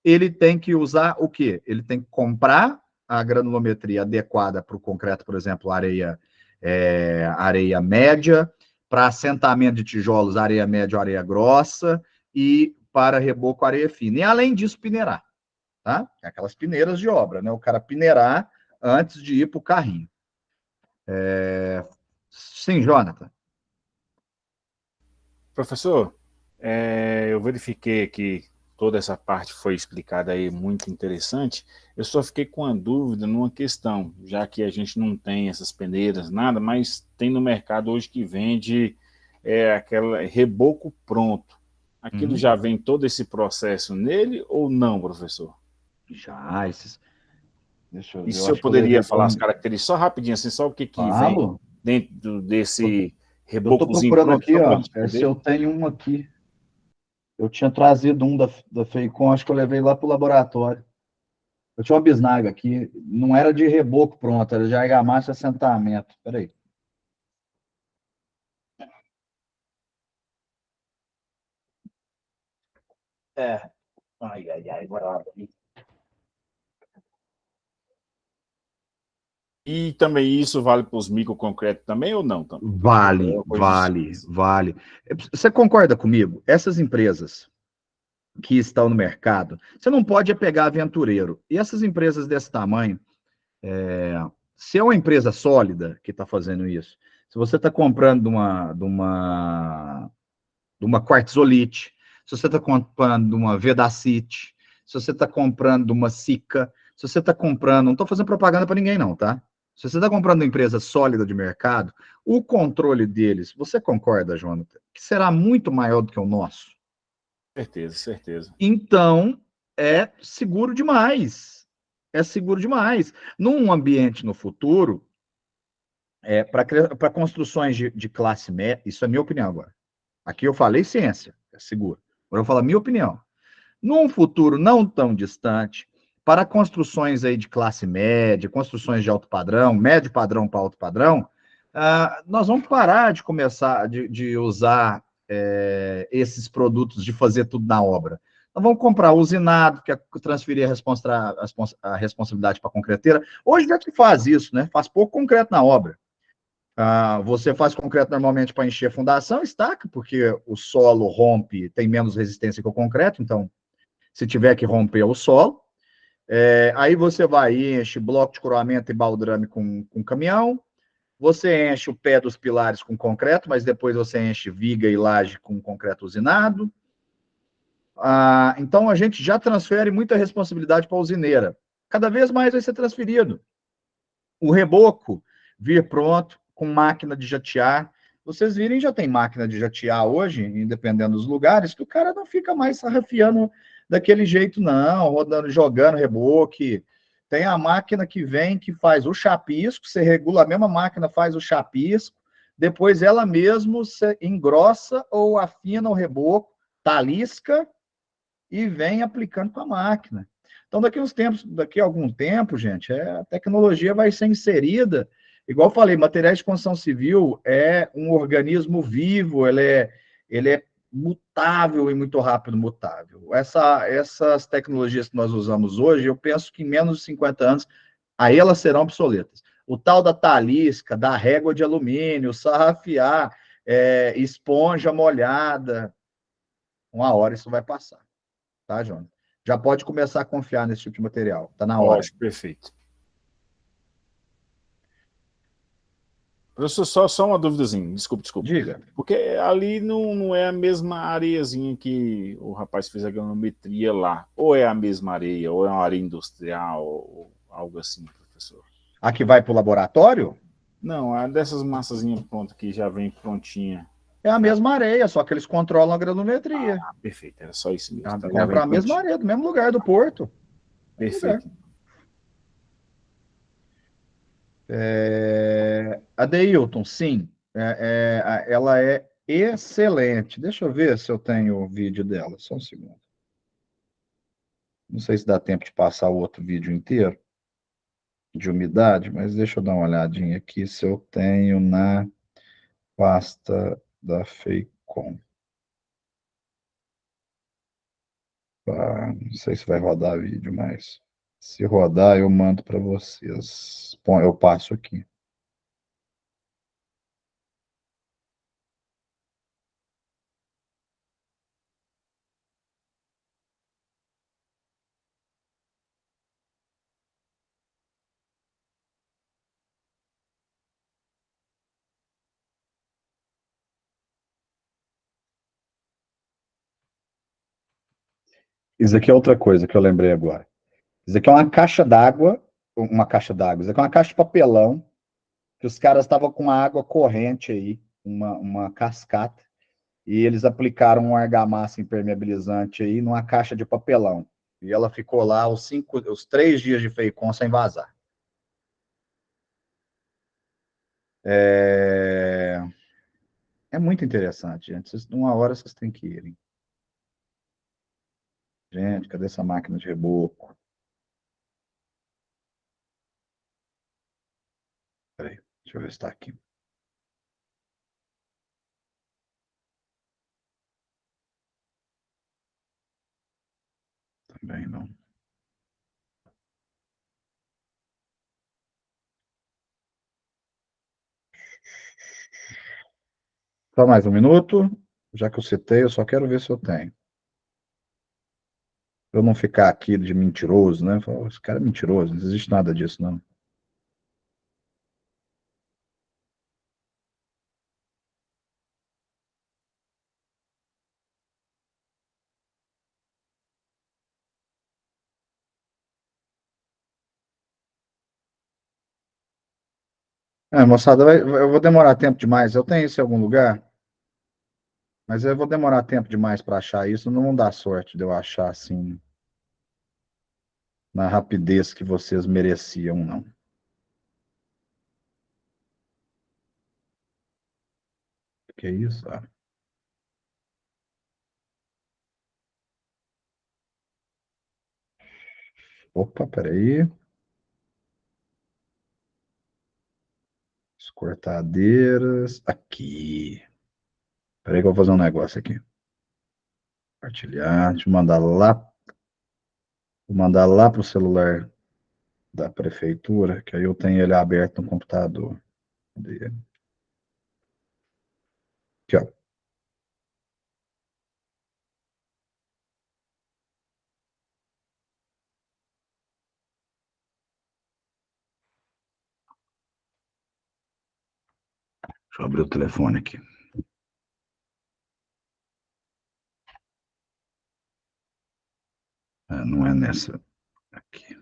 ele tem que usar o quê? Ele tem que comprar a granulometria adequada para o concreto, por exemplo, areia média, para assentamento de tijolos, areia média ou areia grossa, e para reboco, areia fina. E, além disso, peneirar. Tá? Aquelas peneiras de obra, né? O cara peneirar antes de ir para o carrinho. Sim, Jonathan. Professor, eu verifiquei que toda essa parte foi explicada aí, muito interessante. Eu só fiquei com a dúvida numa questão, já que a gente não tem essas peneiras, nada, mas tem no mercado hoje que vende aquela reboco pronto. Aquilo já vem todo esse processo nele ou não, professor? Já, deixa eu ver. E se eu poderia falar as características, só rapidinho, assim, só o que vem dentro desse rebocozinho pronto? Eu estou procurando aqui, ó. Se eu tenho um aqui. Eu tinha trazido um da Feicon, acho que eu levei lá para o laboratório. Eu tinha uma bisnaga aqui, não era de reboco pronto, era de argamassa e assentamento. Espera aí. Agora. E também isso vale para os microconcretos também ou não? Vale. Você concorda comigo? Essas empresas que estão no mercado, você não pode pegar aventureiro. E essas empresas desse tamanho, se é uma empresa sólida que está fazendo isso, se você está comprando de uma quartzolite, se você está comprando de uma Vedacite, se você está comprando de uma Sika, se você está comprando... Não estou fazendo propaganda para ninguém, não, tá? Se você está comprando uma empresa sólida de mercado, o controle deles, você concorda, Jonathan, que será muito maior do que o nosso? Certeza. Então, é seguro demais. Num ambiente no futuro, para construções de classe média, isso é minha opinião agora. Aqui eu falei ciência, é seguro. Agora eu vou falar minha opinião. Num futuro não tão distante, para construções aí de classe média, construções de alto padrão, médio padrão para alto padrão, nós vamos parar de começar de usar esses produtos, de fazer tudo na obra. Nós vamos comprar usinado, que é transferir a responsabilidade para a concreteira. Hoje já se faz isso, né? Faz pouco concreto na obra. Você faz concreto normalmente para encher a fundação, estaca, porque o solo rompe, tem menos resistência que o concreto, então, se tiver que romper o solo, aí você vai e enche bloco de coroamento e baldrame com caminhão, você enche o pé dos pilares com concreto, mas depois você enche viga e laje com concreto usinado. Então, a gente já transfere muita responsabilidade para a usineira. Cada vez mais vai ser transferido. O reboco vir pronto, com máquina de jatear. Vocês virem, já tem máquina de jatear hoje, independendo dos lugares, que o cara não fica mais sarrafiando daquele jeito, não, rodando, jogando reboque. Tem a máquina que vem, que faz o chapisco, você regula, a mesma máquina faz o chapisco, depois ela mesmo engrossa ou afina o reboco, talisca e vem aplicando com a máquina. Então, daqui a algum tempo, gente, a tecnologia vai ser inserida. Igual eu falei, materiais de construção civil é um organismo vivo, ele é mutável e muito rápido mutável. Essas tecnologias que nós usamos hoje, eu penso que em menos de 50 anos, aí elas serão obsoletas. O tal da talisca, da régua de alumínio, sarrafiar, esponja molhada, uma hora isso vai passar, tá, João? Já pode começar a confiar nesse tipo de material, tá na hora. Ótimo, perfeito. Professor, só uma duvidazinha, desculpa. Diga. Porque ali não é a mesma areiazinha que o rapaz fez a granometria lá. Ou é a mesma areia, ou é uma areia industrial, ou algo assim, professor. A que vai para o laboratório Não, a dessas massazinhas prontas que já vem prontinha. é a mesma areia, só que eles controlam a granometria. Ah, perfeito, era só isso mesmo. Então ela vem Comprar a mesma prontinha. areia, do mesmo lugar do porto. Lugar. Perfeito. Adeilton, sim, ela é excelente. Deixa eu ver se eu tenho o vídeo dela, só um segundo. Não sei se dá tempo de passar o outro vídeo inteiro de umidade, mas deixa eu dar uma olhadinha aqui se eu tenho na pasta da Feicom. Não sei se vai rodar vídeo, mas se rodar eu mando para vocês. Bom, eu passo aqui. Isso aqui é outra coisa que eu lembrei agora. Isso aqui é uma caixa d'água, isso aqui é uma caixa de papelão, que os caras estavam com a água corrente aí, uma cascata, e eles aplicaram um argamassa impermeabilizante aí numa caixa de papelão. E ela ficou lá os 3 dias de FEICOM sem vazar. É muito interessante, gente. Uma hora vocês têm que irem. Gente, cadê essa máquina de reboco? Peraí, deixa eu ver se está aqui. Também não. Só mais um minuto. Já que eu citei, eu só quero ver se eu tenho. Pra eu não ficar aqui de mentiroso, né? Falar, esse cara é mentiroso, não existe nada disso, não. Moçada, eu vou demorar tempo demais. Eu tenho isso em algum lugar, mas eu vou demorar tempo demais para achar isso. Não dá sorte de eu achar assim, na rapidez que vocês mereciam, não. Que isso? Opa, peraí. As cortadeiras. Aqui. Peraí que eu vou fazer um negócio aqui. Compartilhar. Deixa eu mandar lá. Vou mandar lá pro celular da prefeitura, que aí eu tenho ele aberto no computador. Cadê ele? Aqui, ó. Deixa eu abrir o telefone aqui. Não é nessa. Aqui.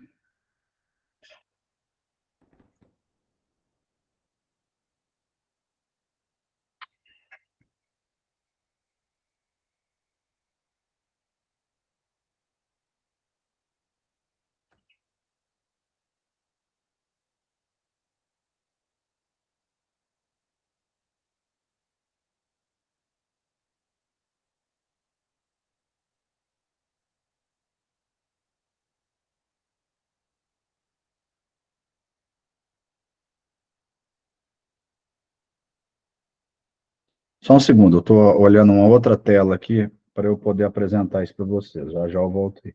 Só um segundo, eu estou olhando uma outra tela aqui para eu poder apresentar isso para vocês. Já já eu voltei.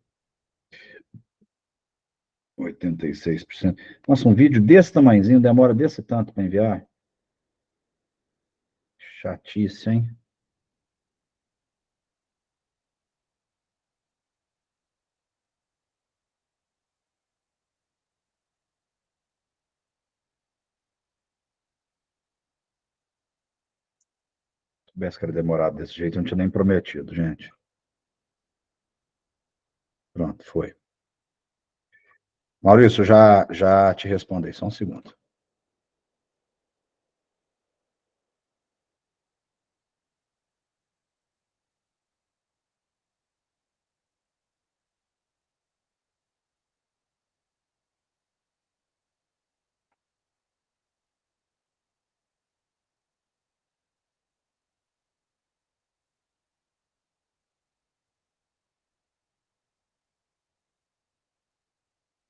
86%. Nossa, um vídeo desse tamanhozinho demora desse tanto para enviar? Chatice, hein? Se soubesse que era demorado desse jeito, eu não tinha nem prometido, gente. Pronto, foi. Maurício, já te respondi, só um segundo.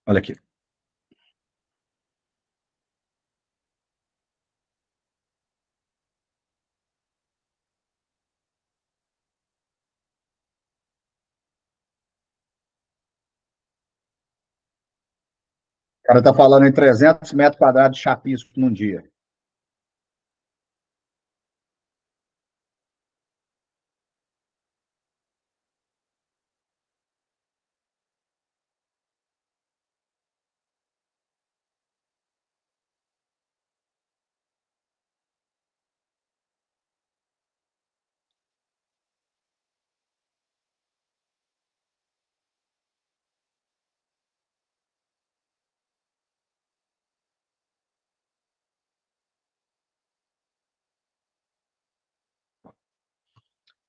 Olha aqui. O cara está falando em 300 metros quadrados de chapisco num dia.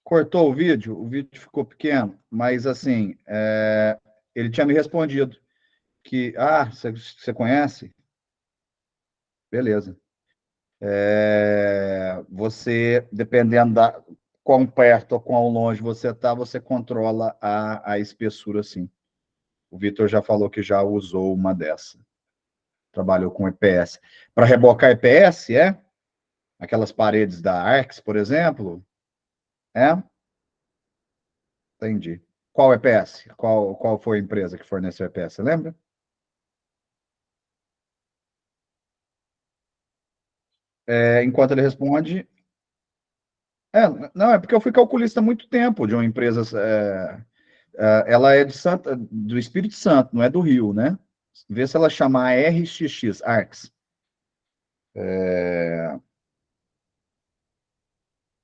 Cortou o vídeo ficou pequeno, mas assim, ele tinha me respondido que, você conhece? Beleza. Você, dependendo da quão perto ou quão longe você está, você controla a espessura, sim. O Vitor já falou que já usou uma dessa. Trabalhou com EPS. Para rebocar EPS, aquelas paredes da Arx, por exemplo, entendi. Qual EPS? Qual foi a empresa que forneceu EPS? Você lembra? Enquanto ele responde. Não, é porque eu fui calculista há muito tempo de uma empresa. Ela é do Espírito Santo, não é do Rio, né? Vê se ela chamar RXX, Arx.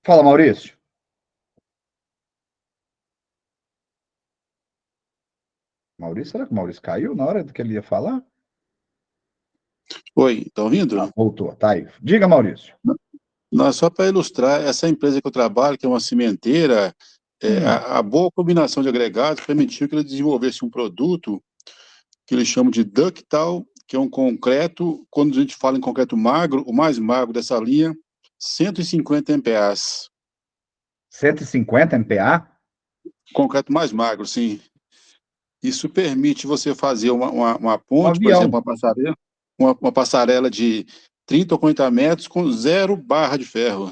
Fala, Maurício. Maurício, será que o Maurício caiu na hora que ele ia falar? Oi, estão ouvindo? Voltou, tá aí. Diga, Maurício. Não, só para ilustrar, essa empresa que eu trabalho, que é uma cimenteira, a boa combinação de agregados permitiu que ele desenvolvesse um produto que eles chamam de ductal, que é um concreto, quando a gente fala em concreto magro, o mais magro dessa linha, 150 MPa. 150 MPa? Concreto mais magro, sim. Isso permite você fazer uma ponte, por avião. exemplo, uma passarela de 30 ou 40 metros com 0 barra de ferro.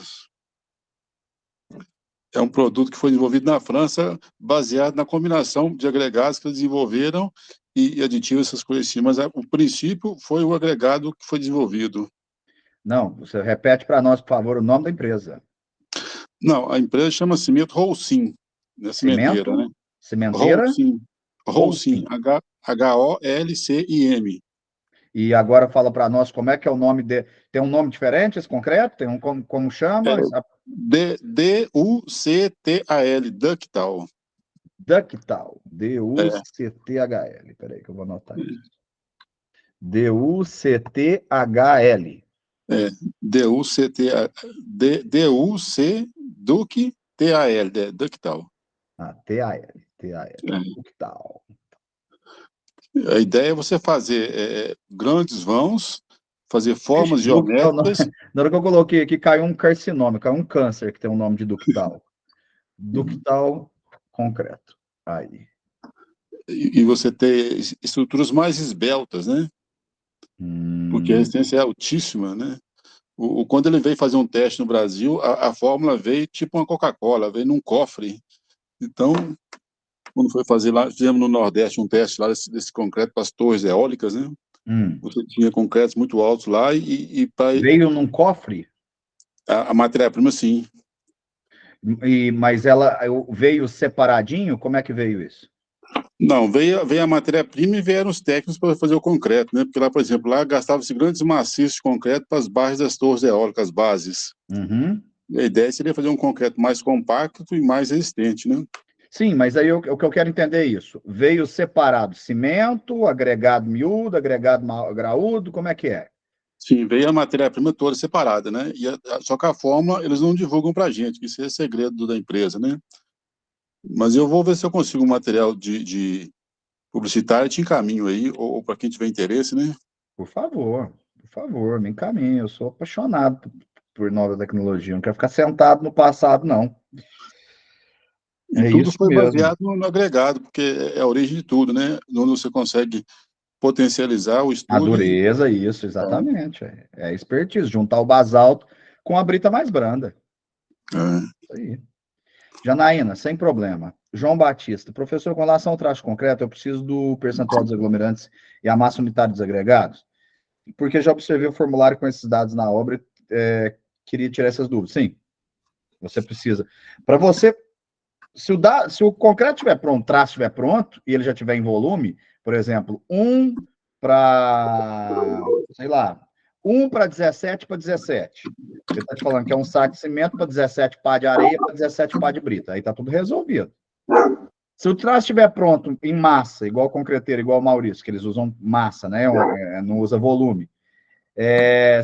É um produto que foi desenvolvido na França, baseado na combinação de agregados que eles desenvolveram e aditivos, essas coisas assim. Mas o princípio foi o agregado que foi desenvolvido. Não, você repete para nós, por favor, o nome da empresa. Não, a empresa chama Cimento Holcim, né, cimenteira, né? Cimenteira? Holcim, Holcim. E agora fala para nós como é que é o nome Tem um nome diferente esse concreto? Tem como chama? D-U-C-T-A-L, Ductal. Ductal. D-U-C-T-H-L. Espera aí que eu vou anotar isso. D-U-C-T-H-L. D-U-C, Duc-T-A-L, Ductal. T-A-L. Ductal. A ideia é você fazer grandes vãos, fazer formas geométricas. Na hora que eu coloquei aqui, caiu um carcinoma, caiu um câncer que tem o nome de ductal. Ductal concreto. Aí. E você ter estruturas mais esbeltas, né? Porque a resistência é altíssima, né? Quando ele veio fazer um teste no Brasil, a fórmula veio tipo uma Coca-Cola, veio num cofre. Então, quando foi fazer lá, fizemos no Nordeste um teste lá desse concreto para as torres eólicas, né? Você tinha concretos muito altos lá Veio num cofre? A matéria-prima, sim. Mas ela veio separadinho? Como é que veio isso? Não, veio a matéria-prima e vieram os técnicos para fazer o concreto, né? Porque lá, por exemplo, lá gastava-se grandes maciços de concreto para as barras das torres eólicas, bases. A ideia seria fazer um concreto mais compacto e mais resistente, né? Sim, mas aí o que eu quero entender é isso. Veio separado cimento, agregado miúdo, agregado graúdo, como é que é? Sim, veio a matéria-prima toda separada, né? Só que a fórmula eles não divulgam para a gente, que isso é segredo da empresa, né? Mas eu vou ver se eu consigo um material de publicitário, te encaminho aí, ou para quem tiver interesse, né? Por favor, me encaminhe. Eu sou apaixonado por nova tecnologia. Não quero ficar sentado no passado, não. E tudo foi baseado no agregado, porque é a origem de tudo, né? Onde você consegue potencializar o estudo. A dureza, isso, exatamente. É expertise, juntar o basalto com a brita mais branda. Isso aí. Janaína, sem problema. João Batista, professor, com relação ao traço concreto, eu preciso do percentual dos aglomerantes e a massa unitária dos agregados, porque já observei o formulário com esses dados na obra e queria tirar essas dúvidas. Sim, você precisa. Para você, se o concreto estiver pronto, o traço estiver pronto, e ele já estiver em volume, por exemplo, 1 para, sei lá, 1 para 17 para 17. Ele está te falando que é um saco de cimento para 17 pá de areia para 17 pá de brita. Aí está tudo resolvido. Se o traço estiver pronto em massa, igual o concreteiro, igual o Maurício, que eles usam massa, né? Não usa volume.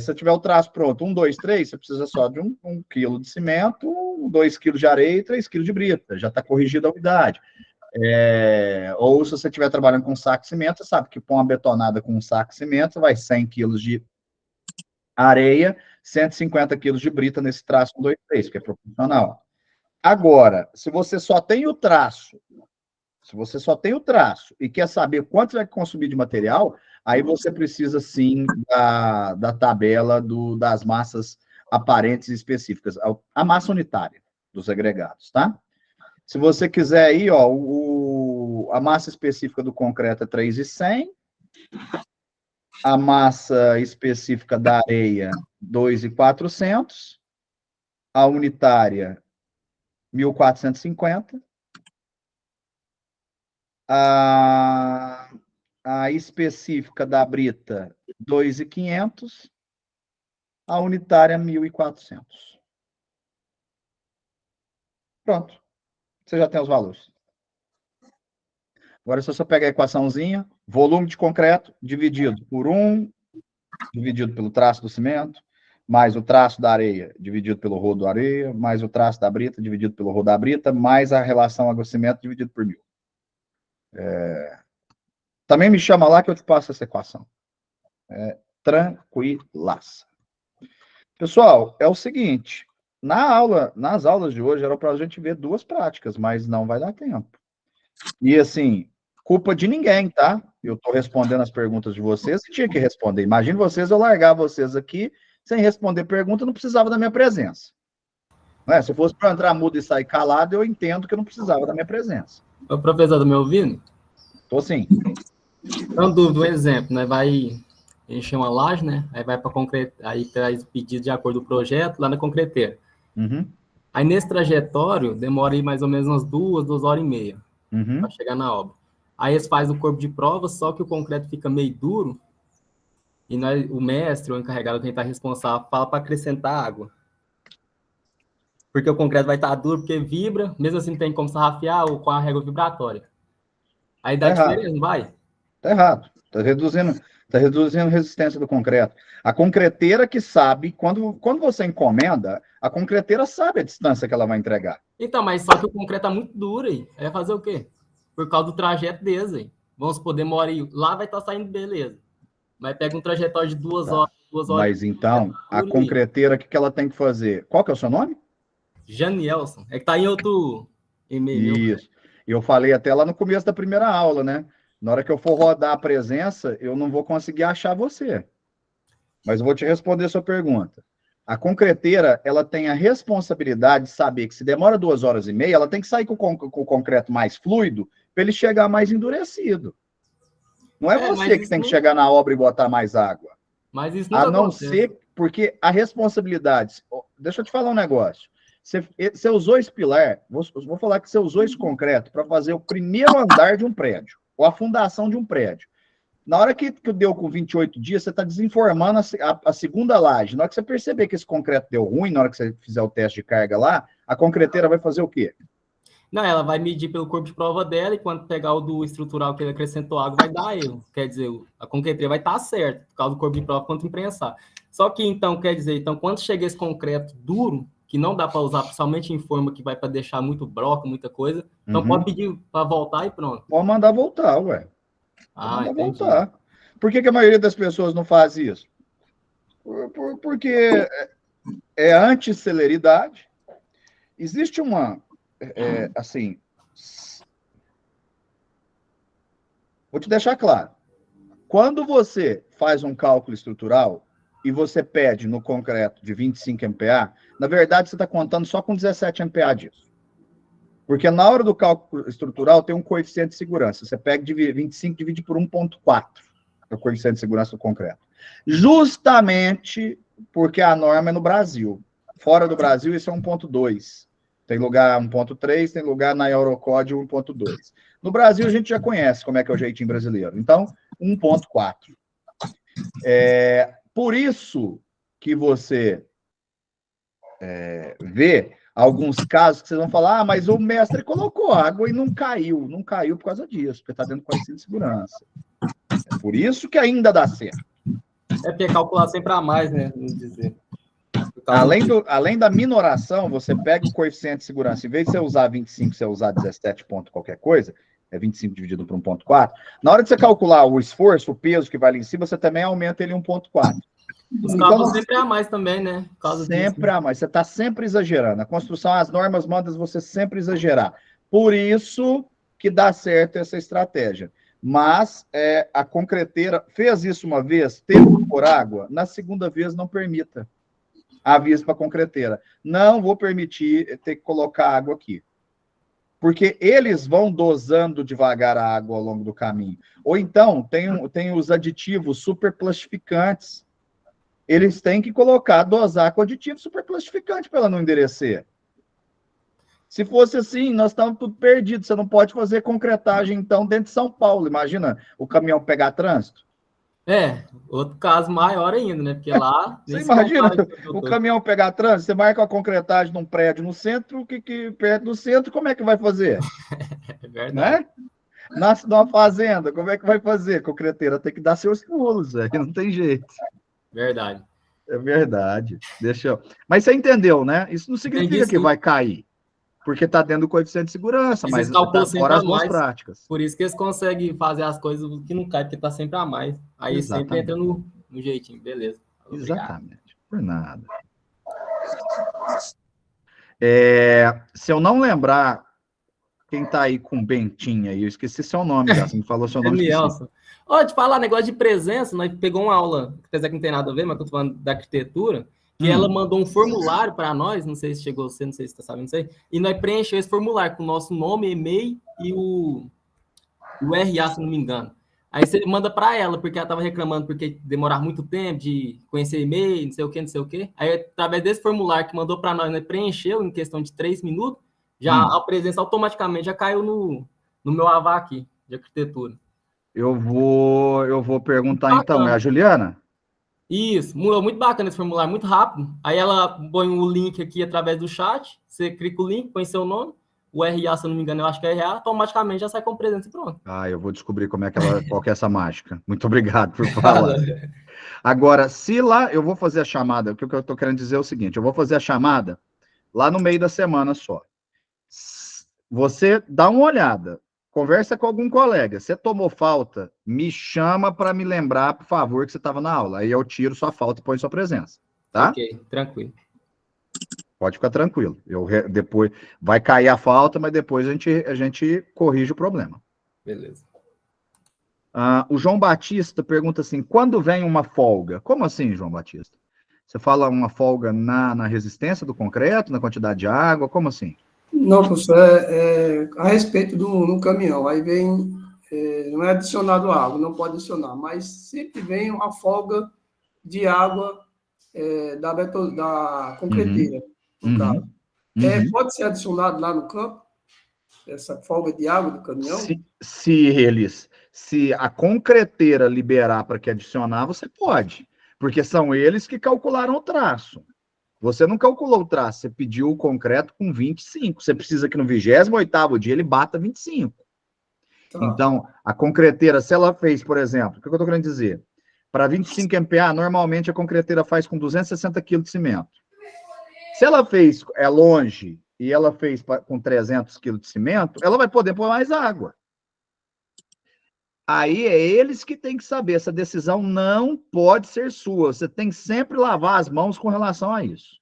Se tiver o traço pronto, 1, 2, 3, você precisa só de 1 quilo de cimento, 2 quilos de areia e 3 quilos de brita. Já está corrigida a umidade. Ou se você estiver trabalhando com saco de cimento, você sabe que pôr uma betonada com um saco de cimento, vai 100 quilos de areia, 150 quilos de brita nesse traço 1, 2, 3, que é proporcional. Agora, se você só tem o traço, e quer saber quanto vai consumir de material, aí você precisa, sim, da tabela das massas aparentes específicas, a massa unitária dos agregados, tá? Se você quiser aí, ó, a massa específica do concreto é 3.100, a massa específica da areia, 2.400, a unitária, 1.450, a específica da brita, 2.500, a unitária, 1.400. Pronto. Você já tem os valores. Agora, se você pegar a equaçãozinha, volume de concreto dividido por 1, dividido pelo traço do cimento, mais o traço da areia dividido pelo rodo da areia, mais o traço da brita dividido pelo rodo da brita, mais a relação água-cimento dividido por 1.000. Também me chama lá que eu te passo essa equação. Tranquilaça. Pessoal, é o seguinte, nas aulas de hoje era para a gente ver 2 práticas, mas não vai dar tempo. E assim, culpa de ninguém, tá? Eu estou respondendo as perguntas de vocês e tinha que responder. Imagine vocês, eu largar vocês aqui sem responder pergunta, não precisava da minha presença. Se eu fosse para entrar mudo e sair calado, eu entendo que eu não precisava da minha presença. O professor, tá me ouvindo? Tô sim. Então, dúvida, um exemplo, né? Vai encher uma laje, né? Aí vai para concreto, aí traz o pedido de acordo com o projeto lá na concreteira. Aí nesse trajetório demora aí mais ou menos umas 2 horas e meia para chegar na obra. Aí eles fazem o corpo de prova, só que o concreto fica meio duro e o mestre, o encarregado, quem está responsável, fala para acrescentar água. Porque o concreto vai estar duro, porque vibra, mesmo assim não tem como sarrafiar ou com a régua vibratória. Aí dá diferença, não vai? Tá errado. Tá reduzindo a resistência do concreto. A concreteira que sabe, quando você encomenda, a concreteira sabe a distância que ela vai entregar. Então, mas só que o concreto tá muito duro aí. Aí vai fazer o quê? Por causa do trajeto deles aí. Vamos supor, demora aí. Lá vai estar saindo beleza. Mas pega um trajetório de 2 horas, 2 horas. Mas então, a concreteira, o que ela tem que fazer? Qual que é o seu nome? Janielson. É que tá em outro e-mail. Isso. Eu falei até lá no começo da primeira aula, né? Na hora que eu for rodar a presença, eu não vou conseguir achar você. Mas eu vou te responder a sua pergunta. A concreteira, ela tem a responsabilidade de saber que se demora 2h30, ela tem que sair com o concreto mais fluido para ele chegar mais endurecido. Não é você que tem que chegar na obra e botar mais água. Mas isso não a não ser, porque a responsabilidade... Deixa eu te falar um negócio. Você usou esse pilar, vou falar que você usou esse concreto para fazer o primeiro andar de um prédio, ou a fundação de um prédio. Na hora que deu com 28 dias, você está desinformando a segunda laje. Na hora que você perceber que esse concreto deu ruim, na hora que você fizer o teste de carga lá, a concreteira vai fazer o quê? Não, ela vai medir pelo corpo de prova dela e quando pegar o do estrutural que ele acrescentou água, vai dar erro. Quer dizer, a concreteira vai estar certa, por causa do corpo de prova, quanto imprensar. Só que, então, quer dizer, quando chega esse concreto duro, que não dá para usar, principalmente em forma que vai para deixar muito broco, muita coisa, então pode pedir para voltar e pronto. Pode mandar voltar, ué. Pode mandar voltar. Por que a maioria das pessoas não faz isso? Porque é anti-celeridade. Existe uma... assim, vou te deixar claro. Quando você faz um cálculo estrutural e você pede no concreto de 25 MPa, na verdade você está contando só com 17 MPa disso. Porque na hora do cálculo estrutural tem um coeficiente de segurança. Você pega 25 e divide por 1,4, é o coeficiente de segurança do concreto. Justamente porque a norma é no Brasil. Fora do Brasil, isso é 1,2. Tem lugar 1,3, tem lugar na Eurocode 1,2. No Brasil, a gente já conhece como é que é o jeitinho brasileiro. Então, 1,4. Por isso que você vê alguns casos que vocês vão falar, mas o mestre colocou água e não caiu. Não caiu por causa disso, porque está dentro do coeficiente de segurança. É por isso que ainda dá certo. É porque calcular sempre a mais, né? Vamos dizer. Além da minoração, você pega o coeficiente de segurança, em vez de você usar 25, você usar 17 ponto qualquer coisa, é 25 dividido por 1,4, na hora de você calcular o esforço, o peso que vai ali em cima, você também aumenta ele 1,4. Os cálculos sempre a mais também, né? Sempre a mais, você está sempre exagerando. A construção, as normas mandam você sempre exagerar. Por isso que dá certo essa estratégia. Mas a concreteira fez isso uma vez, teve que pôr água, na segunda vez não permita. Aviso para a concreteira. Não vou permitir ter que colocar água aqui. Porque eles vão dosando devagar a água ao longo do caminho. Ou então, tem os aditivos superplastificantes. Eles têm que dosar com aditivo superplastificante para ela não endurecer. Se fosse assim, nós estávamos tudo perdidos. Você não pode fazer concretagem, então, dentro de São Paulo. Imagina o caminhão pegar trânsito. Outro caso maior ainda, né? Porque lá... Você imagina o caminhão pegar trânsito, você marca a concretagem num prédio no centro, perto do centro, como é que vai fazer? É verdade. Né? Nasce numa fazenda, como é que vai fazer? Concreteira tem que dar seus pulos, não tem jeito. Verdade. É verdade. Mas você entendeu, né? Isso não significa que vai cair. Porque está dentro do coeficiente de segurança, mas está fora as boas práticas. Por isso que eles conseguem fazer as coisas que não caem, porque está sempre a mais. Aí exatamente. Sempre entra no jeitinho, beleza. Obrigado. Exatamente, por nada. Se eu não lembrar quem está aí com Bentinho aí, eu esqueci seu nome, já, você me falou seu nome. Danielson. Te falar, negócio de presença, nós pegou uma aula, apesar que não tem nada a ver, mas eu estou falando da arquitetura, que ela mandou um formulário para nós, não sei se chegou você, não sei se está sabendo, não sei, e nós preenchemos esse formulário com o nosso nome, e-mail e o RA, se não me engano. Aí você manda para ela, porque ela estava reclamando porque demorava muito tempo de conhecer e-mail, não sei o quê. Aí, através desse formulário que mandou para nós preencheu em questão de 3 minutos, já a presença automaticamente já caiu no meu AVA aqui, de arquitetura. Eu vou perguntar então, é a Juliana? Isso, muito bacana esse formulário, muito rápido. Aí ela põe o link aqui através do chat, você clica o link, põe seu nome, o RA, se eu não me engano, eu acho que é RA, automaticamente já sai com presença e pronto. Eu vou descobrir qual que é essa mágica. Muito obrigado por falar. Agora, se lá, eu vou fazer a chamada, o que eu estou querendo dizer é o seguinte, eu vou fazer a chamada lá no meio da semana só. Você dá uma olhada, conversa com algum colega. Você tomou falta, me chama para me lembrar, por favor, que você estava na aula. Aí eu tiro sua falta e põe sua presença. Tá? Ok, tranquilo. Pode ficar tranquilo. Depois vai cair a falta, mas depois a gente corrige o problema. Beleza. O João Batista pergunta assim, quando vem uma folga? Como assim, João Batista? Você fala uma folga na resistência do concreto, na quantidade de água, como assim? Não, professor, a respeito no caminhão, aí vem, não é adicionado água, não pode adicionar, mas sempre vem uma folga de água da concreteira, no caso. Pode ser adicionado lá no campo, essa folga de água do caminhão? Se a concreteira liberar para que adicionar, você pode, porque são eles que calcularam o traço. Você não calculou o traço, você pediu o concreto com 25. Você precisa que no 28º dia ele bata 25. Tá. Então, a concreteira, se ela fez, por exemplo, o que eu estou querendo dizer? Para 25 MPa, normalmente a concreteira faz com 260 kg de cimento. Se ela fez longe e ela fez com 300 kg de cimento, ela vai poder pôr mais água. Aí é eles que têm que saber. Essa decisão não pode ser sua. Você tem que sempre lavar as mãos com relação a isso.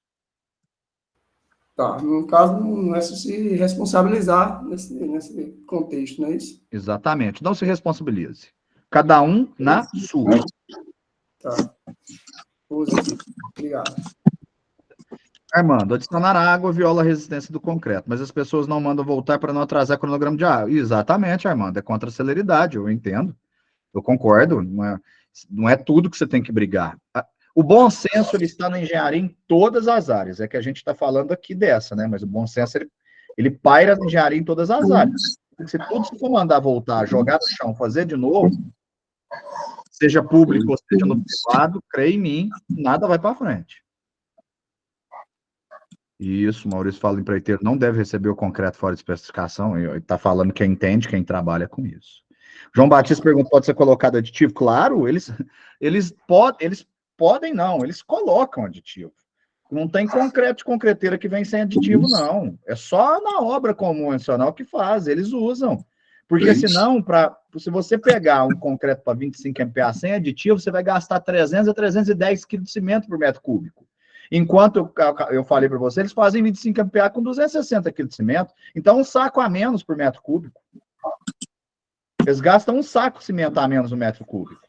Tá. No caso, não é se responsabilizar nesse contexto, não é isso? Exatamente. Não se responsabilize. Cada um na sua. Tá. Positivo. Obrigado. Armando, adicionar água viola a resistência do concreto, mas as pessoas não mandam voltar para não atrasar o cronograma de água. Exatamente, Armando, é contra a celeridade, eu entendo. Eu concordo, não é tudo que você tem que brigar. O bom senso, ele está na engenharia em todas as áreas, é que a gente está falando aqui dessa, né? Mas o bom senso, ele paira na engenharia em todas as áreas. Se tudo se for mandar voltar, jogar no chão, fazer de novo, seja público ou seja no privado, creia em mim, nada vai para frente. Isso, Maurício fala, o empreiteiro não deve receber o concreto fora de especificação, ele está falando quem entende, quem trabalha com isso. João Batista pergunta, pode ser colocado aditivo? Claro, eles podem não, eles colocam aditivo. Não tem concreto de concreteira que vem sem aditivo, não. É só na obra convencional que faz, eles usam. Porque senão, se você pegar um concreto para 25 MPa sem aditivo, você vai gastar 300 a 310 kg de cimento por metro cúbico. Enquanto eu falei para você, eles fazem 25 MPa com 260 kg de cimento. Então, um saco a menos por metro cúbico. Eles gastam um saco de cimento a menos no metro cúbico.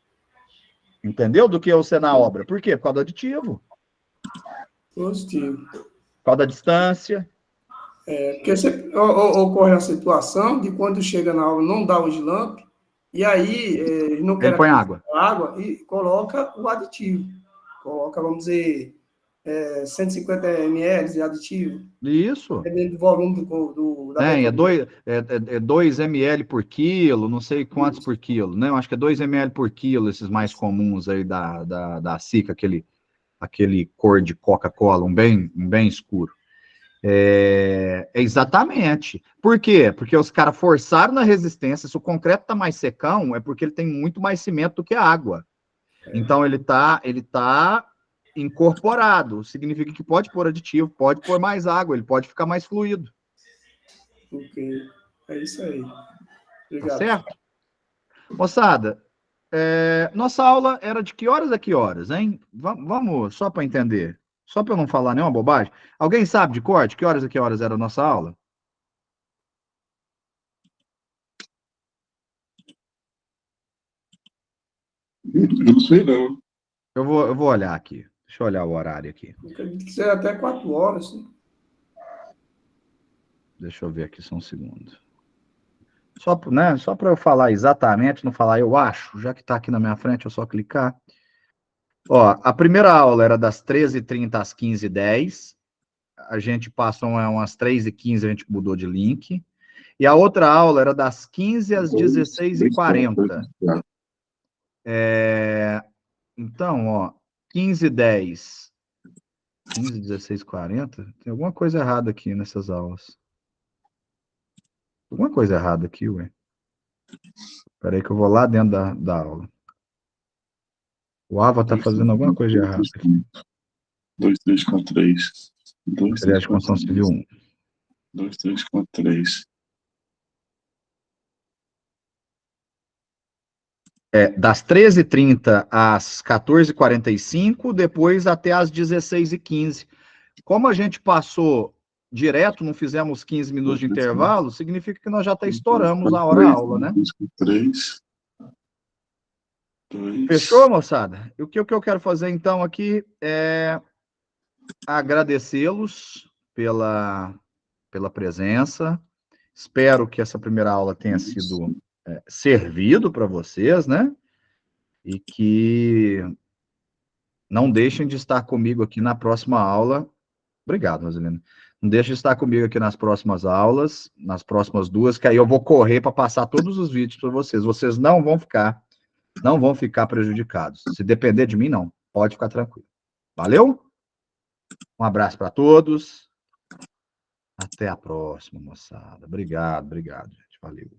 Entendeu? Do que você na obra. Por quê? Por causa do aditivo. Positivo. Por causa da distância. Porque ocorre a situação de quando chega na obra, não dá o slamp, e aí não quer ele põe água e coloca o aditivo. Coloca, vamos dizer, 150 ml de aditivo. Isso. Dependendo do volume é 2 ml por quilo, não sei quantos por quilo, né? Eu acho que é 2 ml por quilo, esses mais comuns aí da SICA, aquele cor de Coca-Cola, um bem escuro. Exatamente. Por quê? Porque os caras forçaram na resistência. Se o concreto tá mais secão, é porque ele tem muito mais cimento do que água. Então, ele tá incorporado. Significa que pode pôr aditivo, pode pôr mais água, ele pode ficar mais fluido. Ok. É isso aí. Obrigado. Tá certo? Moçada, nossa aula era de que horas a que horas, hein? Vamos, só para entender. Só para eu não falar nenhuma bobagem. Alguém sabe de cor? De que horas a que horas era a nossa aula? Não sei, não. Eu vou olhar aqui. Deixa eu olhar o horário aqui. Eu acredito que seja até 4 horas. Né? Deixa eu ver aqui só um segundo. Só para eu falar exatamente, não falar eu acho, já que está aqui na minha frente, eu só clicar. Ó, a primeira aula era das 13h30 às 15h10. A gente passou umas 3h15, a gente mudou de link. E a outra aula era das 15 às 16h40. Então, ó, 15h10, 15, 16h40, tem alguma coisa errada aqui nessas aulas. Alguma coisa errada aqui, ué. Espera aí que eu vou lá dentro da aula. O Ava tá fazendo alguma coisa de errado aqui. 2, 3 com 3. Materiais de construção civil 1. 2, 3 com 3. Das 13h30 às 14h45, depois até às 16h15. Como a gente passou direto, não fizemos 15 minutos de intervalo, significa que nós já até estouramos a hora aula, né? 3, 2. Fechou, moçada? O que eu quero fazer, então, aqui é agradecê-los pela presença. Espero que essa primeira aula tenha sido servido para vocês, né? E que não deixem de estar comigo aqui na próxima aula. Obrigado, Rosalina. Não deixem de estar comigo aqui nas próximas aulas, nas próximas duas, que aí eu vou correr para passar todos os vídeos para vocês. Vocês não vão ficar prejudicados. Se depender de mim, não. Pode ficar tranquilo. Valeu? Um abraço para todos. Até a próxima, moçada. Obrigado, gente. Valeu.